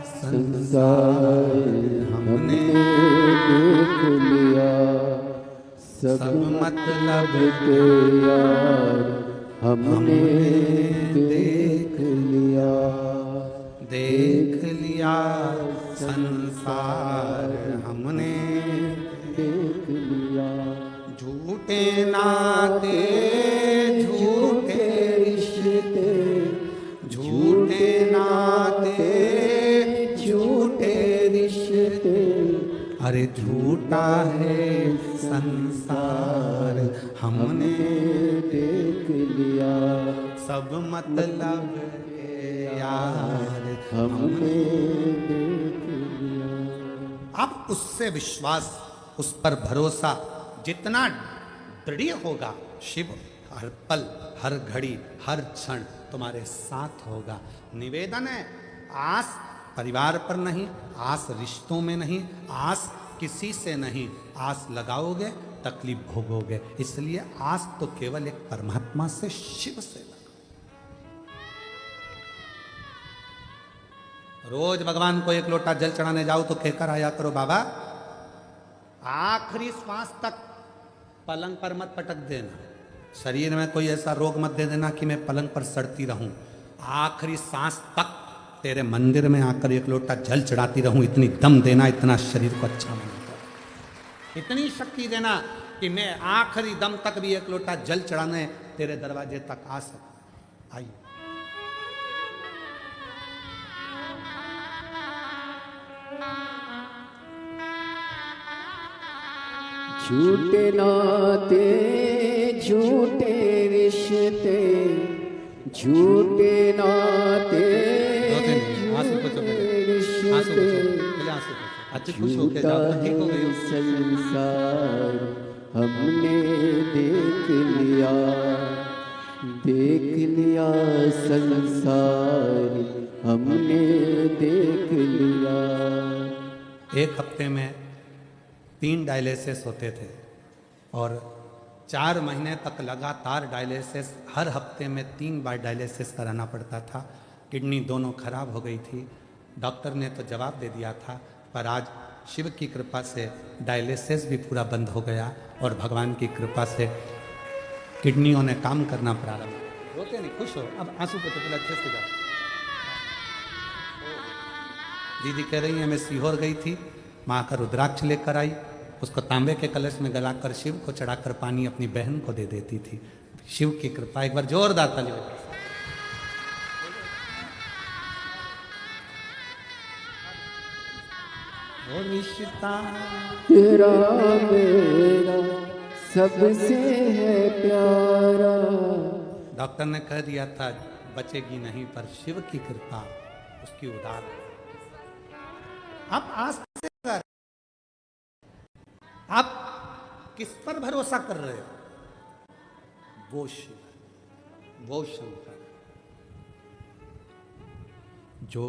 संसार हमने, देख लिया सब मतलब के यार हमने देख लिया, देख लिया संसार हमने, देख लिया झूठे नाते झूठे रिश्ते, झूठे नाते झूठे रिश्ते, अरे झूठा है संसार हमने देख लिया सब मतलब के यार हमने देख लिया। अब उससे विश्वास, उस पर भरोसा जितना दृढ़ होगा, शिव हर पल हर घड़ी हर क्षण तुम्हारे साथ होगा। निवेदन है, आस परिवार पर नहीं, आस रिश्तों में नहीं, आस किसी से नहीं, आस लगाओगे तकलीफ भोगोगे। इसलिए आस तो केवल एक परमात्मा से, शिव से लगाओ। रोज भगवान को एक लोटा जल चढ़ाने जाओ तो कहकर आया करो, बाबा आखिरी श्वास तक पलंग पर मत पटक देना, शरीर में कोई ऐसा रोग मत दे देना कि मैं पलंग पर सड़ती रहूं। आखिरी सांस तक तेरे मंदिर में आकर एक लोटा जल चढ़ाती रहूं, इतनी दम देना, इतना शरीर को अच्छा बनाना, इतनी शक्ति देना कि मैं आखिरी दम तक भी एक लोटा जल चढ़ाने तेरे दरवाजे तक आ सकूं। आइए। झूठे नाते झूठे रिश्ते, झूठे नाते झूठा है संसार हमने देख लिया, देख लिया संसार हमने देख लिया। एक हफ्ते में 3 डायलिसिस होते थे और 4 महीने तक लगातार डायलिसिस, हर हफ्ते में 3 बार डायलिसिस कराना पड़ता था। किडनी दोनों खराब हो गई थी। डॉक्टर ने तो जवाब दे दिया था, पर आज शिव की कृपा से डायलिसिस भी पूरा बंद हो गया और भगवान की कृपा से किडनियों ने काम करना प्रारंभ। रोते नहीं, खुश हो। अब आंसू को तो अच्छे से जाओ। दीदी कह रही है मैं सीहोर गई थी, माँ का रुद्राक्ष लेकर आई, उसको तांबे के कलश में गलाकर शिव को चढ़ाकर पानी अपनी बहन को दे देती थी। शिव की कृपा। एक बार जोरदार ताली बजाओ। वो रिश्ता तेरा मेरा सबसे है प्यारा। डॉक्टर ने कह दिया था बचेगी नहीं, पर शिव की कृपा उसकी उदार। आप आज से कर, आप किस पर भरोसा कर रहे हो? वो शिव, वो शंकर। जो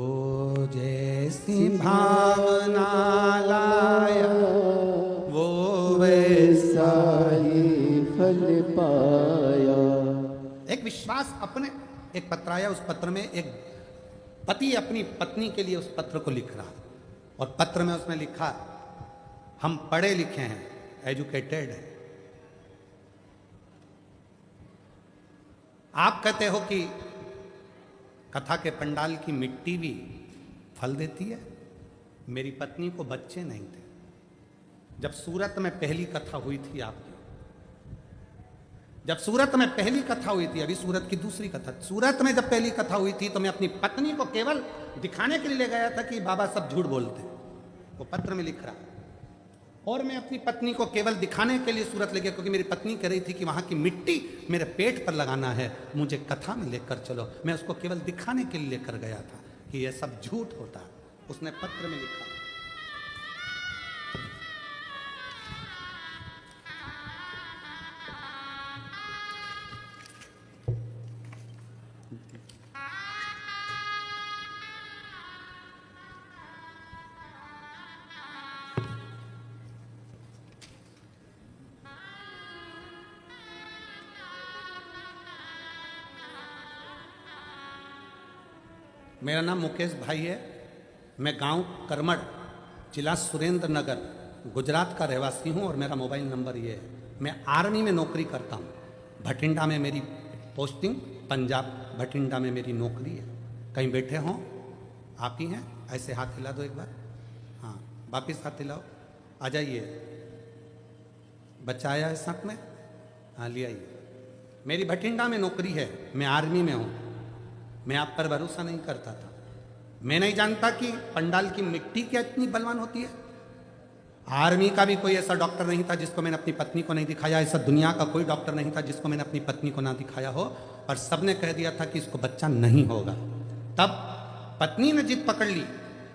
जैसी भावना लाया वो वैसा ही फल पाया। एक विश्वास अपने, एक पत्र आया, उस पत्र में एक पति अपनी पत्नी के लिए उस पत्र को लिख रहा और पत्र में उसने लिखा हम पढ़े लिखे हैं, एजुकेटेड हैं। आप कहते हो कि कथा के पंडाल की मिट्टी भी फल देती है। मेरी पत्नी को बच्चे नहीं थे जब सूरत में पहली कथा हुई थी आपकी, जब सूरत में पहली कथा हुई थी, अभी सूरत की दूसरी कथा, सूरत में जब पहली कथा हुई थी तो मैं अपनी पत्नी को केवल दिखाने के लिए ले गया था कि बाबा सब झूठ बोलते, वो पत्र में लिख रहा। और मैं अपनी पत्नी को केवल दिखाने के लिए सूरत ले गया क्योंकि मेरी पत्नी कह रही थी कि वहां की मिट्टी मेरे पेट पर लगाना है, मुझे कथा में लेकर चलो। मैं उसको केवल दिखाने के लिए लेकर गया था कि यह सब झूठ होता। उसने पत्र में लिखा। मेरा नाम मुकेश भाई है। मैं गांव करमड़, जिला सुरेंद्र नगर, गुजरात का रहवासी हूं और मेरा मोबाइल नंबर ये है। मैं आर्मी में नौकरी करता हूं। भटिंडा में मेरी पोस्टिंग, पंजाब भटिंडा में मेरी नौकरी है। कहीं बैठे हों आप ही हैं, ऐसे हाथ हिला दो एक बार। हाँ, वापिस हाथ हिलाओ। आ जाइए। बच्चा आया है साथ में? हाँ, ले आइए। मेरी भटिंडा में नौकरी है, मैं आर्मी में हूं। मैं आप पर भरोसा नहीं करता था। मैं नहीं जानता कि पंडाल की मिट्टी क्या इतनी बलवान होती है। आर्मी का भी कोई ऐसा डॉक्टर नहीं था जिसको मैंने अपनी पत्नी को नहीं दिखाया। ऐसा दुनिया का कोई डॉक्टर नहीं था जिसको मैंने अपनी पत्नी को ना दिखाया हो, और सबने कह दिया था कि इसको बच्चा नहीं होगा। तब पत्नी ने जिद पकड़ ली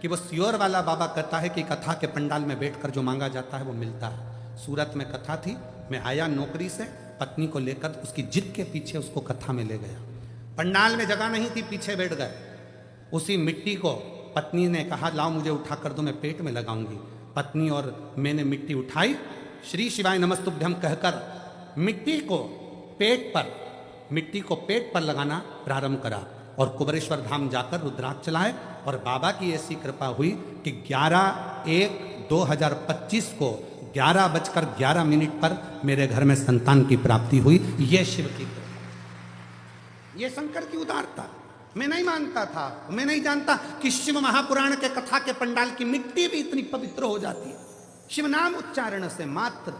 कि वो सियोर वाला बाबा कहता है कि कथा के पंडाल में बैठकर जो मांगा जाता है वो मिलता है। सूरत में कथा थी, मैं आया नौकरी से, पत्नी को लेकर उसकी जिद के पीछे उसको कथा में ले गया। पंडाल में जगह नहीं थी, पीछे बैठ गए। उसी मिट्टी को पत्नी ने कहा लाओ मुझे उठा कर दो, मैं पेट में लगाऊंगी। पत्नी और मैंने मिट्टी उठाई, श्री शिवाय नमस्तुभ्यम कहकर मिट्टी को पेट पर लगाना प्रारंभ करा और कुबरेश्वर धाम जाकर रुद्राक्ष चलाए। और बाबा की ऐसी कृपा हुई कि 11/1/2025 को 11:11 पर मेरे घर में संतान की प्राप्ति हुई। ये शिव की कृपा, ये शंकर की उदारता। मैं नहीं मानता था, मैं नहीं जानता कि शिव महापुराण के कथा के पंडाल की मिट्टी भी इतनी पवित्र हो जाती है शिव नाम उच्चारण से मात्र।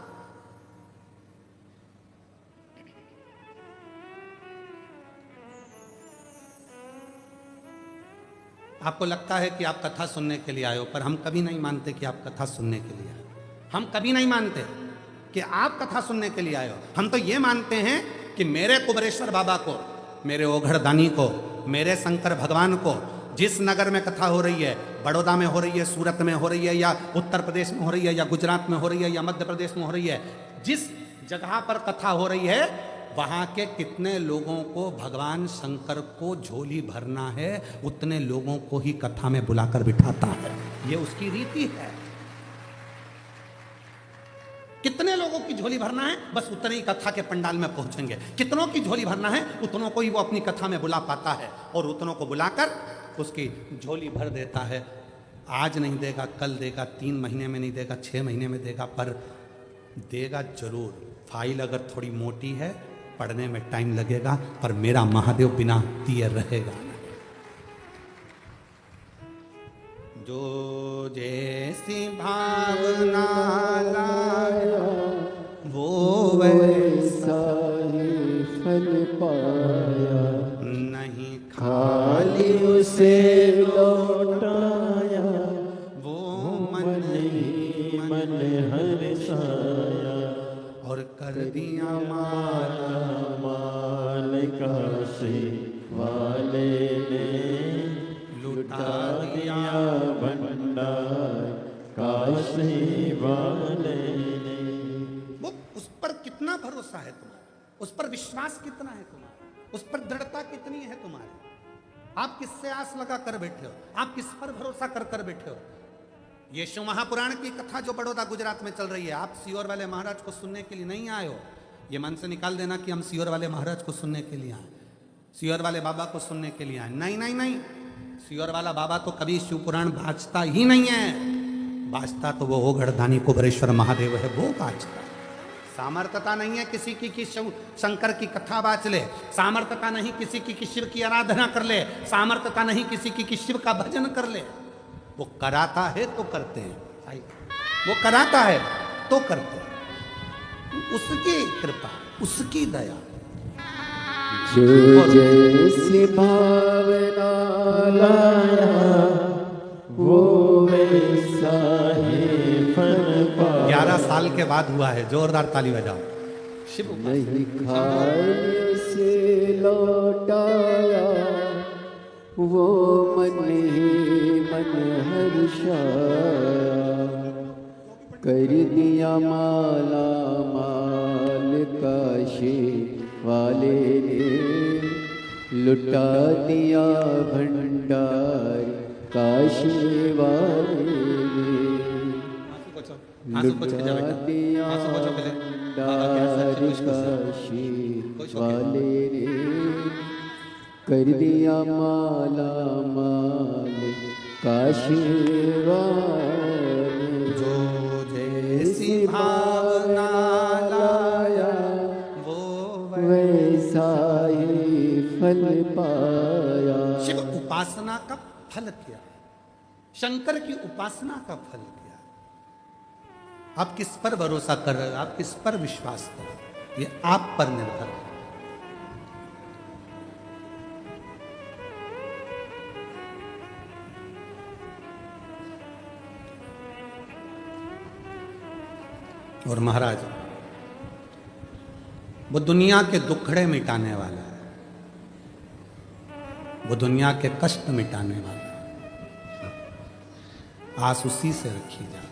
आपको लगता है कि आप कथा सुनने के लिए आए हो, पर हम कभी नहीं मानते कि आप कथा सुनने के लिए आए हो। हम कभी नहीं मानते कि आप कथा सुनने के लिए आए हो। हम तो ये मानते हैं कि मेरे कुबरेश्वर बाबा को, मेरे ओघड़दानी को, मेरे शंकर भगवान को, जिस नगर में कथा हो रही है, बड़ौदा में हो रही है, सूरत में हो रही है, या उत्तर प्रदेश में हो रही है, या गुजरात में हो रही है, या मध्य प्रदेश में हो रही है, जिस जगह पर कथा हो रही है वहां के कितने लोगों को भगवान शंकर को झोली भरना है, उतने लोगों को ही कथा में बुलाकर बिठाता है। ये उसकी रीति है। कितने लोगों की झोली भरना है, बस उतने ही कथा के पंडाल में पहुंचेंगे। कितनों की झोली भरना है, उतनों को ही वो अपनी कथा में बुला पाता है, और उतनों को बुलाकर उसकी झोली भर देता है। आज नहीं देगा, कल देगा, 3 महीने में नहीं देगा, 6 महीने में देगा, पर देगा जरूर। फाइल अगर थोड़ी मोटी है, पढ़ने में टाइम लगेगा, पर मेरा महादेव बिना दिए रहेगा। जो जैसी भावना लाया वो वैसा ही फल पाया, नहीं खाली उसे लौटाया, वो मन ही मन हर्षाया, और कर दिया माला माल काशी वाले ने, लुटा दिया भंडार काशी वाले ने। वो उस पर कितना भरोसा है तुम्हारा, उस पर विश्वास कितना है तुम्हारा, उस पर दृढ़ता कितनी है तुम्हारी। आप किससे आस लगा कर बैठे हो, आप किस पर भरोसा कर कर बैठे हो। ये शिव महापुराण की कथा जो बड़ौदा गुजरात में चल रही है, आप सीहोर वाले महाराज को सुनने के लिए नहीं आए हो। ये मन से निकाल देना कि हम सीहोर वाले महाराज को सुनने के लिए आए, सीहोर वाले बाबा को सुनने के लिए आए। नहीं नहीं नहीं, सीहोर वाला बाबा तो कभी शिव पुराण बाजता ही नहीं है। बाजता तो वो ओघड़दानी कुबरेश्वर महादेव है, वो बाजता। सामर्थ्यता नहीं है किसी की कि शंकर की कथा बाच ले, सामर्थ्यता नहीं किसी की कि शिव की आराधना कर ले, सामर्थ्यता नहीं किसी की कि शिव का भजन कर ले। वो कराता है तो करते हैं, वो कराता है तो करते हैं, उसकी कृपा, उसकी दया। जो जैसी भावना लाया वो वैसा ही फल पाया। 11 साल के बाद हुआ है, जोरदार ताली बजाओ। शिव नहीं खाली से लौटाया, वो मन ही मन हर्षाया, कर दिया माला माल काशी वाले ने, लुटा दिया भंडार काशी वाले ने, लुटा दिया भंडार काशी वाले ने, कर दिया माला माल काशी वाले। जो जैसी भावना लाया वो वैसा ही फल पाया। शिव उपासना का फल क्या, शंकर की उपासना का फल क्या। आप किस पर भरोसा कर रहे हो, आप किस पर विश्वास कर रहे हो, ये आप पर निर्भर है। और महाराज वो दुनिया के दुखड़े मिटाने वाला है, वो दुनिया के कष्ट मिटाने वाला है। आस उसी से रखी जाए।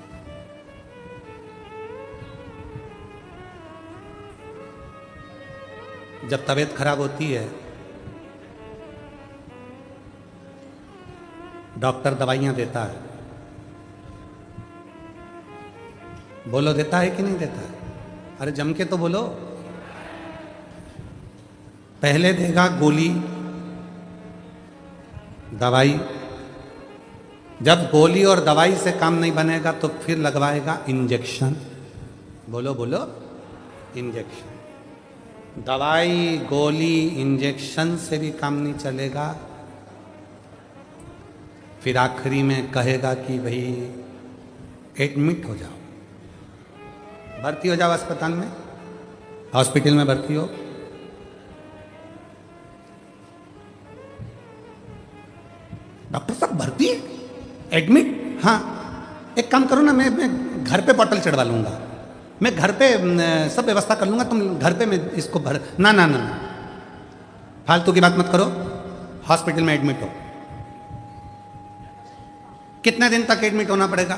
जब तबीयत खराब होती है, डॉक्टर दवाइयां देता है, बोलो देता है कि नहीं देता है? अरे जम के तो बोलो। पहले देगा गोली दवाई, जब गोली और दवाई से काम नहीं बनेगा तो फिर लगवाएगा इंजेक्शन। बोलो बोलो, इंजेक्शन। दवाई गोली इंजेक्शन से भी काम नहीं चलेगा फिर आखिरी में कहेगा कि भाई एडमिट हो जाओ, भर्ती हो जाओ अस्पताल में, हॉस्पिटल में भर्ती हो। डॉक्टर साहब भर्ती है, एडमिट? हाँ, एक काम करो ना, मैं घर पे बॉटल चढ़वा लूंगा, मैं घर पे सब व्यवस्था कर लूंगा, तुम घर पे मैं इसको भर। ना ना ना, फालतू की बात मत करो, हॉस्पिटल में एडमिट हो। कितने दिन तक एडमिट होना पड़ेगा?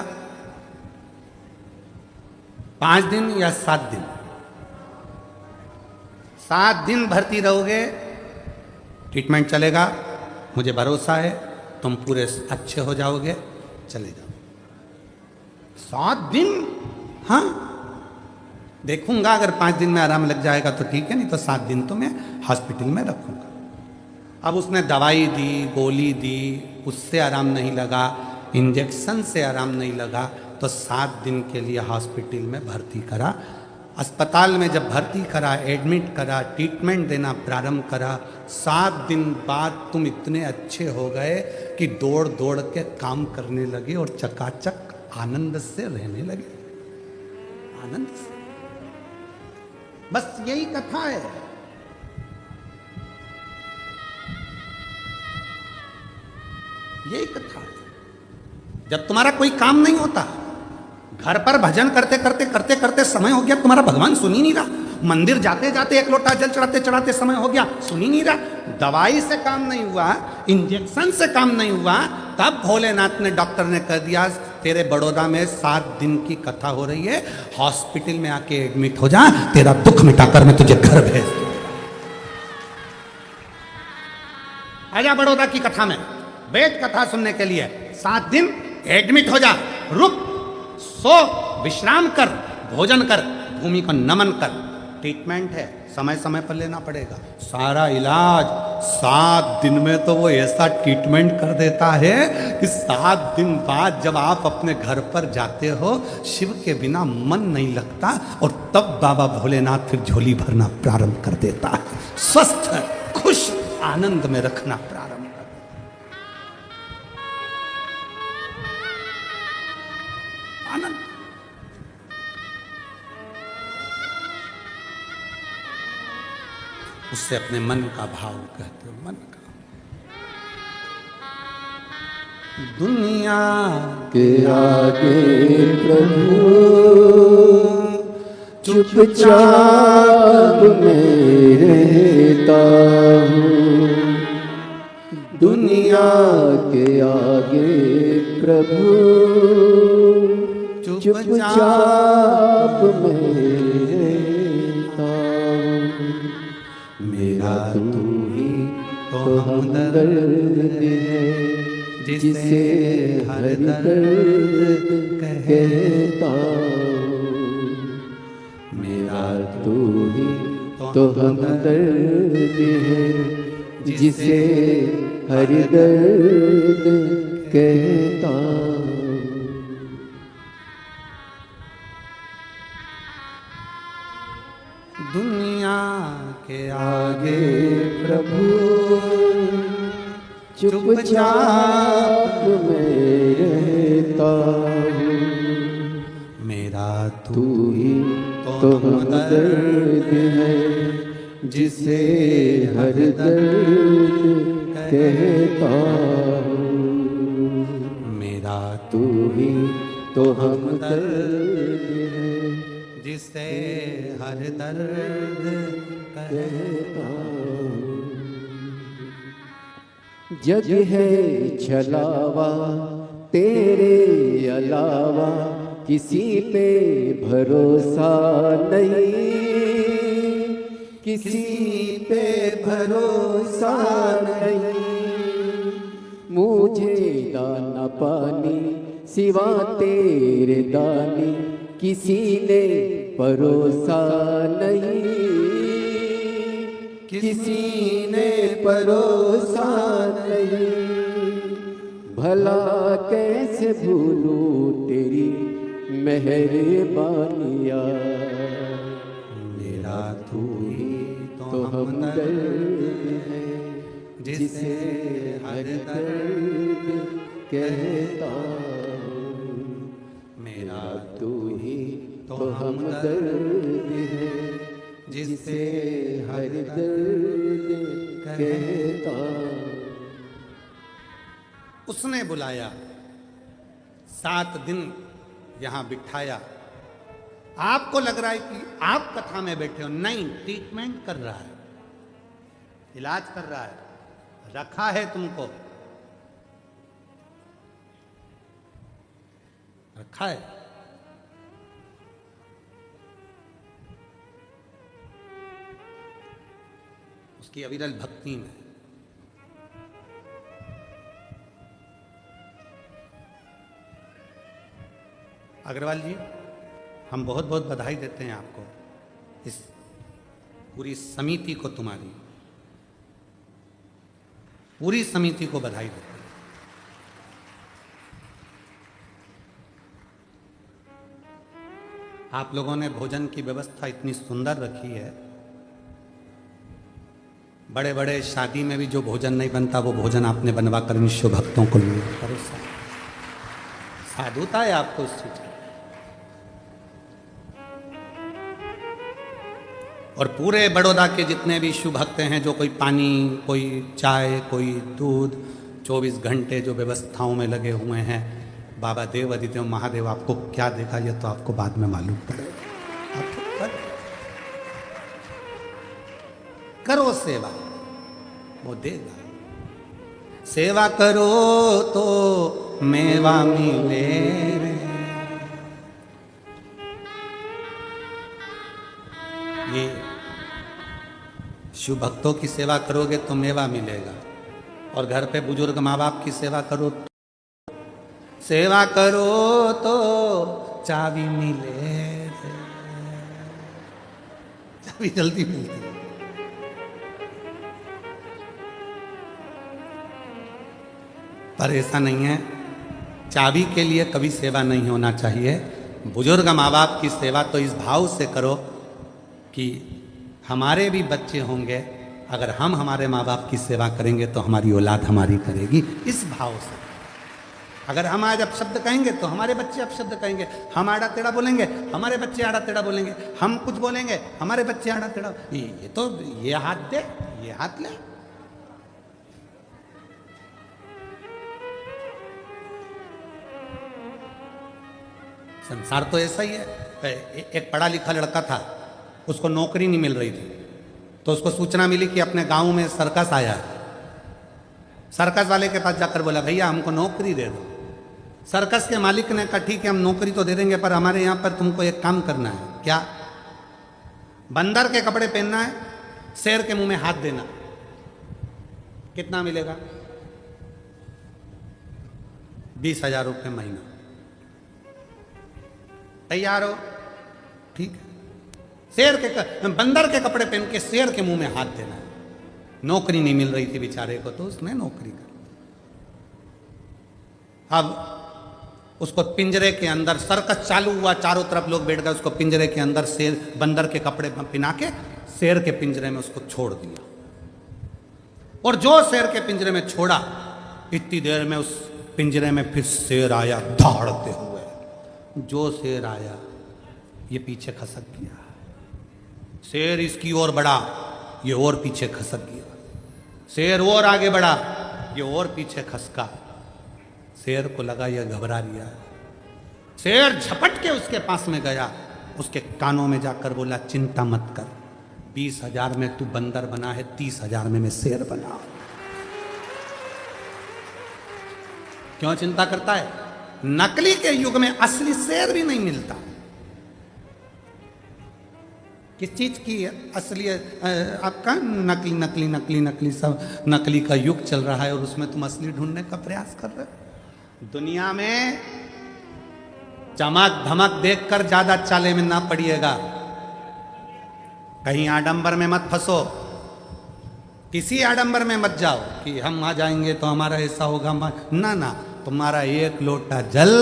5 दिन या 7 दिन? 7 दिन भर्ती रहोगे, ट्रीटमेंट चलेगा, मुझे भरोसा है तुम पूरे अच्छे हो जाओगे, चले जाओ। 7 दिन? हाँ, देखूंगा, अगर 5 दिन में आराम लग जाएगा तो ठीक है, नहीं तो 7 दिन तो मैं हॉस्पिटल में रखूंगा। अब उसने दवाई दी, गोली दी, उससे आराम नहीं लगा, इंजेक्शन से आराम नहीं लगा, तो 7 दिन के लिए हॉस्पिटल में भर्ती करा। अस्पताल में जब भर्ती करा, एडमिट करा, ट्रीटमेंट देना प्रारंभ करा, 7 दिन बाद तुम इतने अच्छे हो गए कि दौड़ दौड़ के काम करने लगे और चकाचक आनंद से रहने लगे, आनंद से। बस यही कथा है। यही कथा है। जब तुम्हारा कोई काम नहीं होता, घर पर भजन करते करते करते करते समय हो गया, तुम्हारा भगवान सुन ही नहीं रहा, मंदिर जाते जाते एक लोटा जल चढ़ाते चढ़ाते समय हो गया, सुन ही नहीं रहा, दवाई से काम नहीं हुआ, इंजेक्शन से काम नहीं हुआ, तब भोलेनाथ ने, डॉक्टर ने कह दिया तेरे बड़ौदा में 7 दिन की कथा हो रही है, हॉस्पिटल में आके एडमिट हो जा, तेरा दुख मिटाकर मैं तुझे घर भेज दूंगा। आजा बड़ौदा की कथा में, वेद कथा सुनने के लिए 7 दिन एडमिट हो जा, रुक, सो, विश्राम कर, भोजन कर, भूमि को नमन कर, ट्रीटमेंट है, समय समय पर लेना पड़ेगा, सारा इलाज 7 दिन में तो वो ऐसा ट्रीटमेंट कर देता है कि 7 दिन बाद जब आप अपने घर पर जाते हो, शिव के बिना मन नहीं लगता, और तब बाबा भोलेनाथ फिर झोली भरना प्रारंभ कर देता है, स्वस्थ, खुश, आनंद में रखना प्रारंभ। उससे अपने मन का भाव कहते हो, मन का। दुनिया के आगे प्रभु चुपचाप मैं रहता हूँ, दुनिया के आगे प्रभु चुपचाप मैं रहता हूँ, मेरा तू ही तो हमदर्द है, जिसे हर दर्द कहता हूँ, मेरा तू ही तो हमदर्द है, जिसे हर दर्द कहता हूँ। दुनिया के आगे प्रभु चुपचाप मैं रहता हूँ, मेरा तू ही तो हमदर्द है, जिसे हर दर्द कहता हूँ, मेरा तू ही तो हमदर्द है, जिसे हर दर्द कहता हूँ। जग है छलावा तेरे अलावा, किसी पे भरोसा नहीं, किसी पे भरोसा नहीं, मुझे दाना पानी सिवा तेरे दानी, किसी ने परोसा नहीं, किसी ने परोसा नहीं, भला कैसे भूलूं तेरी मेहरबानियाँ, मेरा तू ही तो हमदर्द है, जिसे हर दर्द कहता हूँ, मेरा तू ही तो तो हमदर्द है, जिसे हर दर्द कहता हूँ। उसने बुलाया, 7 दिन यहां बिठाया। आपको लग रहा है कि आप कथा में बैठे हो, नहीं, ट्रीटमेंट कर रहा है, इलाज कर रहा है, रखा है तुमको, रखा है। उसकी अविरल भक्ति में अग्रवाल जी, हम बहुत बहुत बधाई देते हैं आपको, इस पूरी समिति को, तुम्हारी पूरी समिति को बधाई देते हैं। आप लोगों ने भोजन की व्यवस्था इतनी सुंदर रखी है। बड़े बड़े शादी में भी जो भोजन नहीं बनता वो भोजन आपने बनवा कर निश्चय भक्तों को लिए परोसा। साधुता है आपको उस चीज की। और पूरे बड़ौदा के जितने भी शिव भक्त हैं, जो कोई पानी, कोई चाय, कोई दूध, 24 घंटे जो व्यवस्थाओं में लगे हुए हैं, बाबा देव अधिदेव महादेव आपको क्या देगा ये तो आपको बाद में मालूम पड़ेगा। आप करो सेवा, वो देगा। सेवा करो तो मेवा मिले रे। ये शिव भक्तों की सेवा करोगे तो मेवा मिलेगा, और घर पे बुजुर्ग माँ बाप की सेवा करो तो चाबी मिले, चाबी जल्दी मिलती है। पर ऐसा नहीं है, चाबी के लिए कभी सेवा नहीं होना चाहिए। बुजुर्ग माँ बाप की सेवा तो इस भाव से करो कि हमारे भी बच्चे होंगे, अगर हम हमारे माँ बाप की सेवा करेंगे तो हमारी औलाद हमारी करेगी, इस भाव से। अगर हम आज अपशब्द कहेंगे तो हमारे बच्चे अपशब्द कहेंगे, हम आड़ा टेढ़ा बोलेंगे हमारे बच्चे आड़ा टेढ़ा बोलेंगे, हम कुछ बोलेंगे हमारे बच्चे आड़ा टेढ़ा। ये तो ये हाथ दे, ये हाथ ले। संसार तो ऐसा ही है। एक पढ़ा लिखा लड़का था, उसको नौकरी नहीं मिल रही थी, तो उसको सूचना मिली कि अपने गांव में सर्कस आया है। सर्कस वाले के पास जाकर बोला, भैया हमको नौकरी दे दो। सर्कस के मालिक ने कहा, ठीक है हम नौकरी तो दे देंगे, पर हमारे यहाँ पर तुमको एक काम करना है। क्या? बंदर के कपड़े पहनना है, शेर के मुंह में हाथ देना। कितना मिलेगा? 20,000 रुपये महीना। तैयार हो? ठीक है। बंदर के कपड़े पहन के शेर के मुंह में हाथ देना है। नौकरी नहीं मिल रही थी बेचारे को, तो उसने नौकरी कर। अब उसको पिंजरे के अंदर, सर्कस चालू हुआ, चारों तरफ लोग बैठ गए, उसको पिंजरे के अंदर शेर, बंदर के कपड़े पहना के शेर के पिंजरे में उसको छोड़ दिया। और जो शेर के पिंजरे में छोड़ा, इतनी देर में उस पिंजरे में फिर शेर आया दौड़ते हुए। जो शेर आया ये पीछे खसक गया, शेर इसकी ओर बढ़ा, ये और पीछे खसक गया, शेर और आगे बढ़ा, ये और पीछे खसका। शेर को लगा यह घबरा रहा है। शेर झपट के उसके पास में गया, उसके कानों में जाकर बोला, चिंता मत कर, 20,000 में तू बंदर बना है, 30,000 में मैं शेर बना। क्यों चिंता करता है? नकली के युग में असली शेर भी नहीं मिलता। किस चीज की असली? आपका नकली नकली नकली नकली, सब नकली का युग चल रहा है, और उसमें तुम असली ढूंढने का प्रयास कर रहे हो। दुनिया में चमक धमक देखकर ज्यादा चाले में ना पड़िएगा, कहीं आडंबर में मत फंसो, किसी आडंबर में मत जाओ कि हम आ जाएंगे तो हमारा ऐसा होगा। ना ना, तुम्हारा एक लोटा जल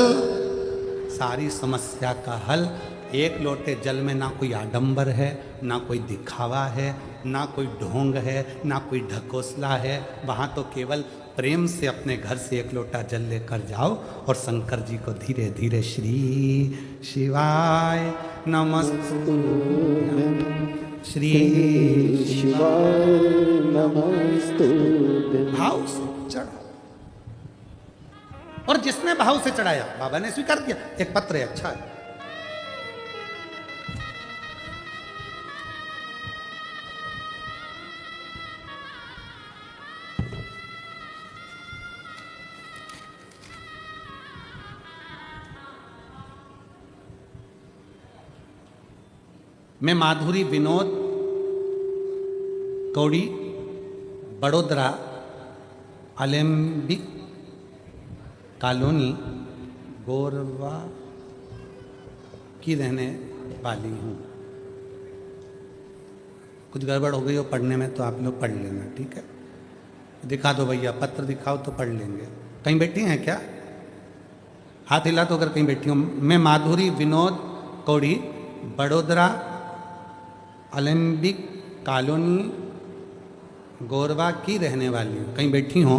सारी समस्या का हल। एक लोटे जल में ना कोई आडंबर है, ना कोई दिखावा है, ना कोई ढोंग है, ना कोई ढकोसला है। वहाँ तो केवल प्रेम से अपने घर से एक लोटा जल लेकर जाओ और शंकर जी को धीरे धीरे श्री शिवाय नमस्तुभ्यं, श्री शिवाय नमस्तुभ्यं। भाव से चढ़ा। और जिसने भाव से चढ़ाया बाबा ने स्वीकार किया। एक पत्र है, अच्छा है। मैं माधुरी विनोद कौड़ी, बड़ोदरा अलेम्बिक कॉलोनी गोरवा की रहने वाली हूँ। कुछ गड़बड़ हो गई हो पढ़ने में तो आप लोग पढ़ लेना, ठीक है। दिखा दो भैया, पत्र दिखाओ तो पढ़ लेंगे। कहीं बैठी हैं क्या? हाथ हिला तो अगर कहीं बैठी हो। मैं माधुरी विनोद कौड़ी, बड़ोदरा अलेम्बिक कॉलोनी गोरवा की रहने वाली हूँ। कहीं बैठी हो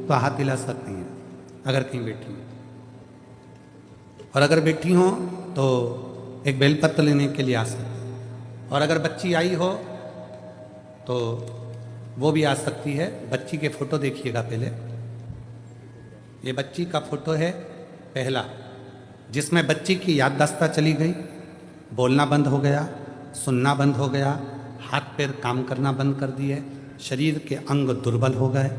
तो हाथ हिला सकती हैं अगर कहीं बैठी हो। और अगर बैठी हो तो एक बेलपत्र लेने के लिए आ सकती। और अगर बच्ची आई हो तो वो भी आ सकती है। बच्ची के फोटो देखिएगा पहले। ये बच्ची का फोटो है पहला, जिसमें बच्ची की याददाश्त चली गई, बोलना बंद हो गया, सुनना बंद हो गया, हाथ पैर काम करना बंद कर दिए, शरीर के अंग दुर्बल हो गए,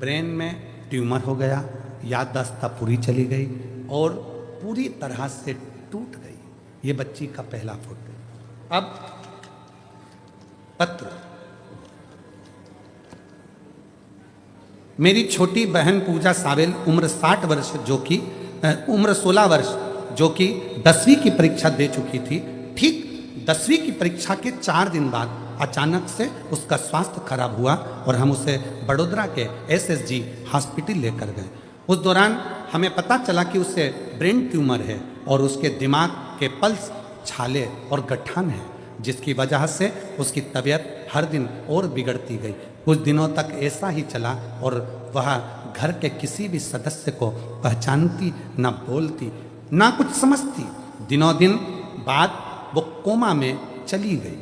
ब्रेन में ट्यूमर हो गया, याददाश्त पूरी चली गई और पूरी तरह से टूट गई। ये बच्ची का पहला फोटो। अब पत्र। मेरी छोटी बहन पूजा सावेल, उम्र 60 वर्ष, जो कि उम्र 16 वर्ष, जो कि 10वीं की परीक्षा दे चुकी थी। ठीक 10वीं की परीक्षा के 4 दिन बाद अचानक से उसका स्वास्थ्य खराब हुआ और हम उसे बड़ोदरा के SSG हॉस्पिटल लेकर गए। उस दौरान हमें पता चला कि उसे ब्रेन ट्यूमर है और उसके दिमाग के पल्स, छाले और गठान है, जिसकी वजह से उसकी तबीयत हर दिन और बिगड़ती गई। कुछ दिनों तक ऐसा ही चला और वह घर के किसी भी सदस्य को पहचानती, न बोलती, ना कुछ समझती। दिनों दिन बाद वो कोमा में चली गई।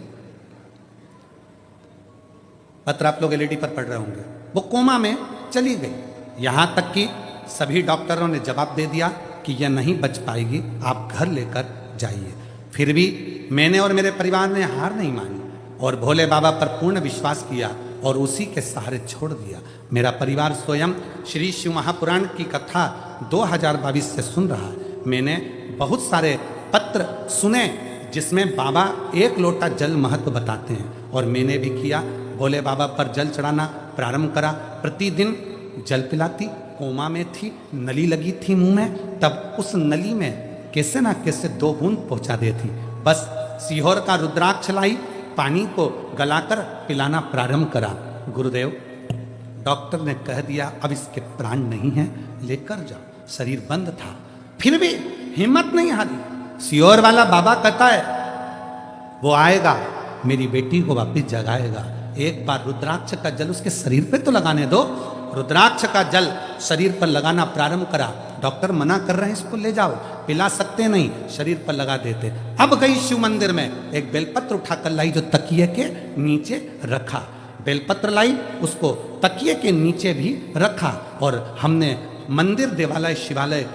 पत्र आप लोग LED पर पढ़ रहे होंगे। वो कोमा में चली गई। यहां तक कि सभी डॉक्टरों ने जवाब दे दिया कि यह नहीं बच पाएगी, आप घर लेकर जाइए। फिर भी मैंने और मेरे परिवार ने हार नहीं मानी और भोले बाबा पर पूर्ण विश्वास किया और उसी के सहारे छोड़ दिया। मेरा परिवार स्वयं श्री शिव महापुराण की कथा 2022 से सुन रहा है। मैंने बहुत सारे पत्र सुने जिसमें बाबा एक लोटा जल महत्व बताते हैं और मैंने भी किया। भोले बाबा पर जल चढ़ाना प्रारंभ करा। प्रतिदिन जल पिलाती। कोमा में थी, नली लगी थी मुंह में, तब उस नली में कैसे ना कैसे 2 बूंद पहुंचा देती। बस सीहोर का रुद्राक्ष लाई, पानी को गलाकर पिलाना प्रारंभ करा। गुरुदेव, डॉक्टर ने कह दिया अब इसके प्राण नहीं हैं, लेकर जाओ। शरीर बंद था, फिर भी हिम्मत नहीं हारी। सीहोर वाला बाबा कहता है वो आएगा, मेरी बेटी को वापिस जगाएगा। एक बार रुद्राक्ष का जल उसके शरीर पे तो लगाने दो। रुद्राक्ष का जल शरीर पर लगाना प्रारंभ करा। डॉक्टर मना कर रहे हैं, इसको ले जाओ, पिला सकते नहीं, शरीर पर लगा देते। अब गई शिव मंदिर में, एक बेलपत्र उठाकर लाई जो तकिए के नीचे रखा। बेलपत्र लाई, उसको तकिए के नीचे भी रखा और हमने मंदिर, देवालय, शिवालय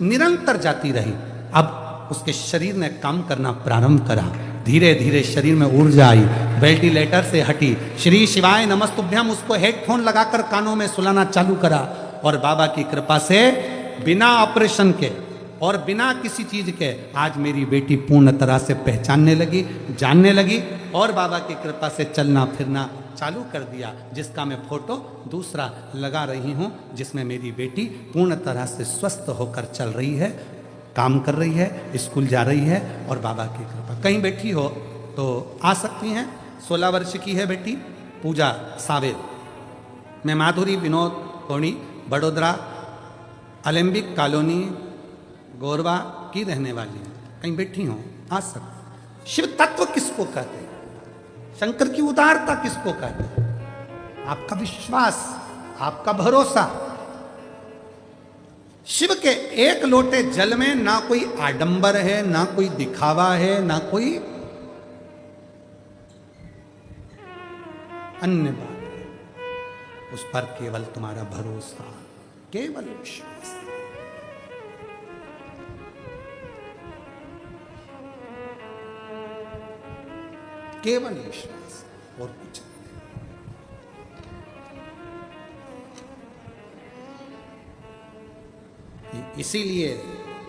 निरंतर जाती रही। अब उसके शरीर ने काम करना प्रारंभ करा। धीरे धीरे शरीर में ऊर्जा आई, वेंटिलेटर से हटी। श्री शिवाय नमस्तुभ्यम उसको हेडफोन लगाकर कानों में सुलाना चालू करा और बाबा की कृपा से बिना ऑपरेशन के और बिना किसी चीज के आज मेरी बेटी पूर्ण तरह से पहचानने लगी, जानने लगी और बाबा की कृपा से चलना फिरना चालू कर दिया, जिसका मैं फोटो दूसरा लगा रही हूँ, जिसमें मेरी बेटी पूर्ण तरह से स्वस्थ होकर चल रही है, काम कर रही है, स्कूल जा रही है और बाबा की कृपा। कहीं बैठी हो तो आ सकती हैं। 16 वर्ष की है बेटी पूजा सावेल। मैं माधुरी विनोद कोणी, बड़ोदरा अलेम्बिक कॉलोनी गोरवा की रहने वाली हूँ। कहीं बैठी हो आ सकती। शिव तत्व किसको कहते हैं? शंकर की उदारता किसको कहते हैं? आपका विश्वास, आपका भरोसा। शिव के एक लोटे जल में ना कोई आडंबर है, ना कोई दिखावा है, ना कोई अन्य बात है। उस पर केवल तुम्हारा भरोसा, केवल विश्वास। केवल विश्वास और कुछ नहीं। इसीलिए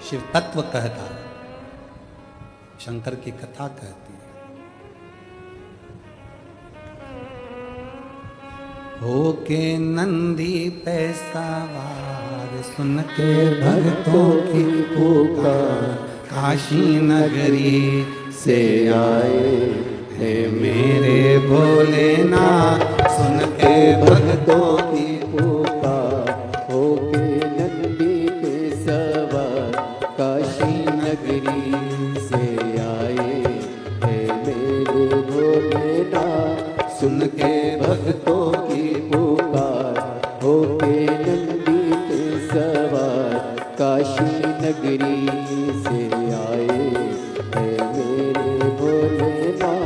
शिव तत्व कहता है, शंकर की कथा कहती है, होके नंदी पे सवार सुन के भक्तों की पुकार, काशी नगरी से आए हे मेरे भोलेनाथ। सुन के भक्तों की पुकार, होके नंदी पे सवार, काशी नगरी से आए हे मेरे भोलेनाथ। सुन के भक्तों की पुकार, होके नंदी पे सवार, काशी नगरी से आए हे मेरे भोलेनाथ।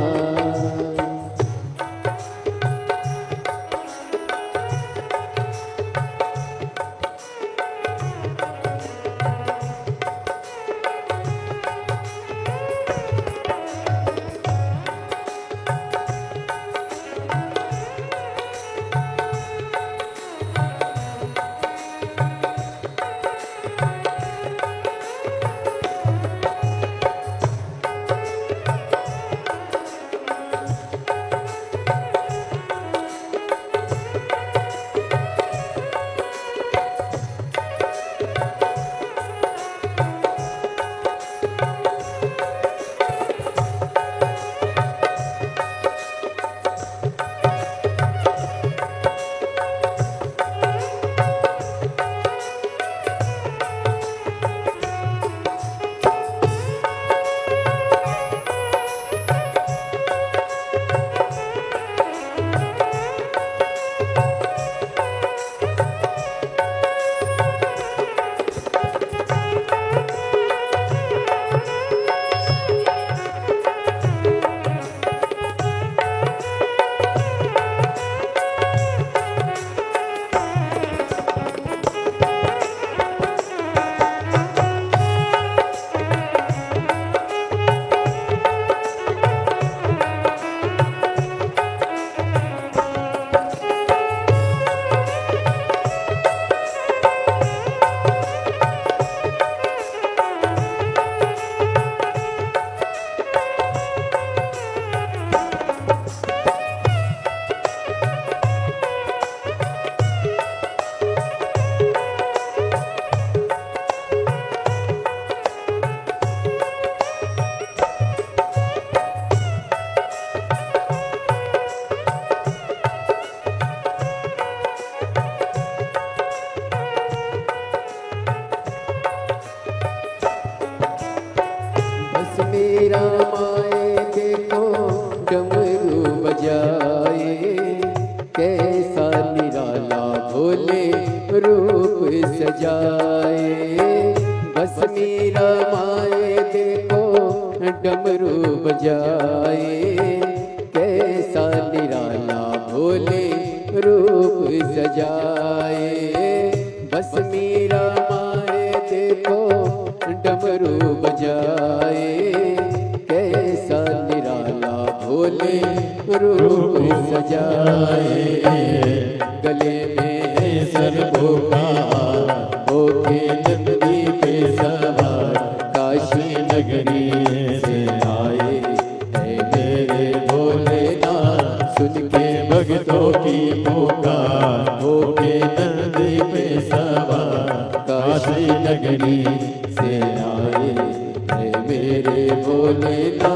मेरा माए देखो डमरू बजाए, कैसा निराला भोले रूप सजाए। बस मेरा माए देखो डमरू बजाए, कैसा निराला भोले रूप सजाए। बस मेरा माए देखो डमरू बजाए, कैसा निराला भोले रूप सजाए। गले में सरबो का होके नंदी पे सवार, काशी नगरी से आए हे मेरे भोलेनाथ। सुन के भक्तों की पुकार, होके नंदी पे सवार, काशी नगरी से आए हे मेरे भोलेनाथ।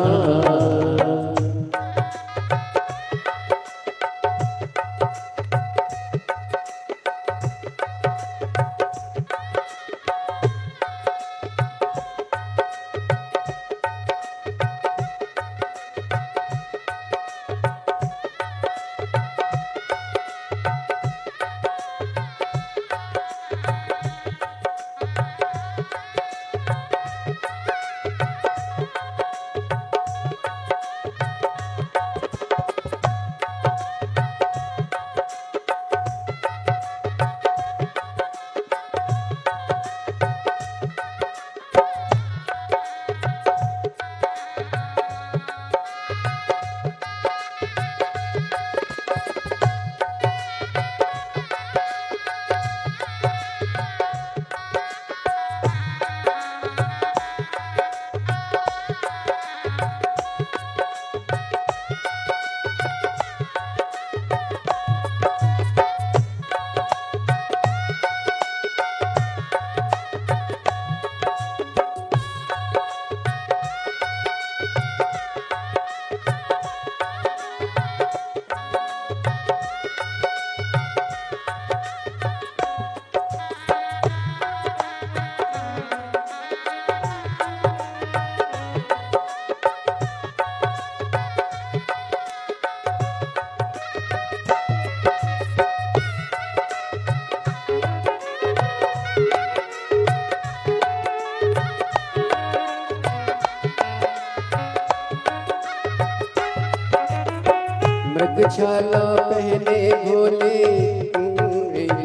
मृगशाला पहने भोले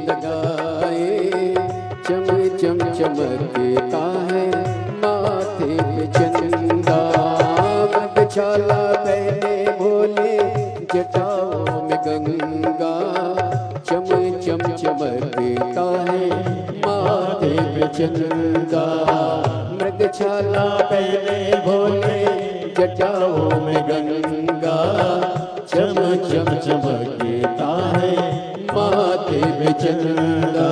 लगाए, चम चम चमकता है माथे पे चंदा। मृगशाला पहने भोले जटाओं में गंगा, चम चम चमकता है माथे पे चंदा। मृगशाला पहने भोले जटाओं में गंगा, चम चम चमकता है माथे पे चंदा।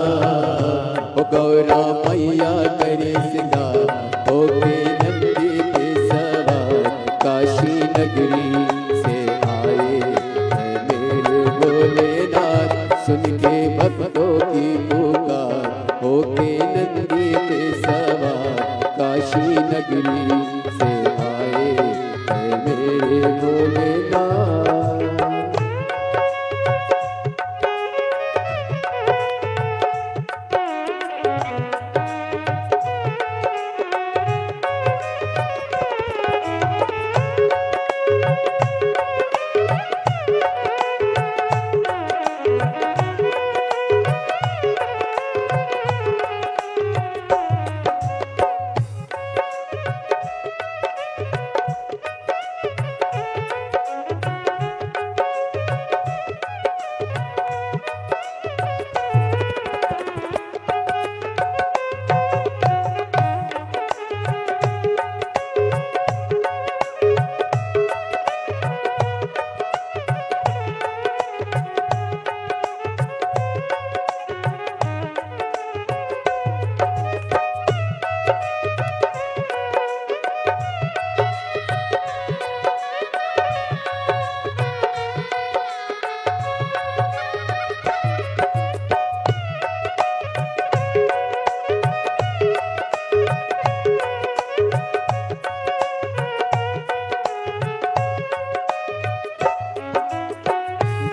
ओ गौरा मैया करे सिंगार, होके नंदी पे सवार, काशी नगरी से आए हैं मेरे भोलेनाथ। सुन के भक्तों की पुकार, होके नंदी पे सवार, काशी नगरी से आए हैं मेरे भोलेनाथ।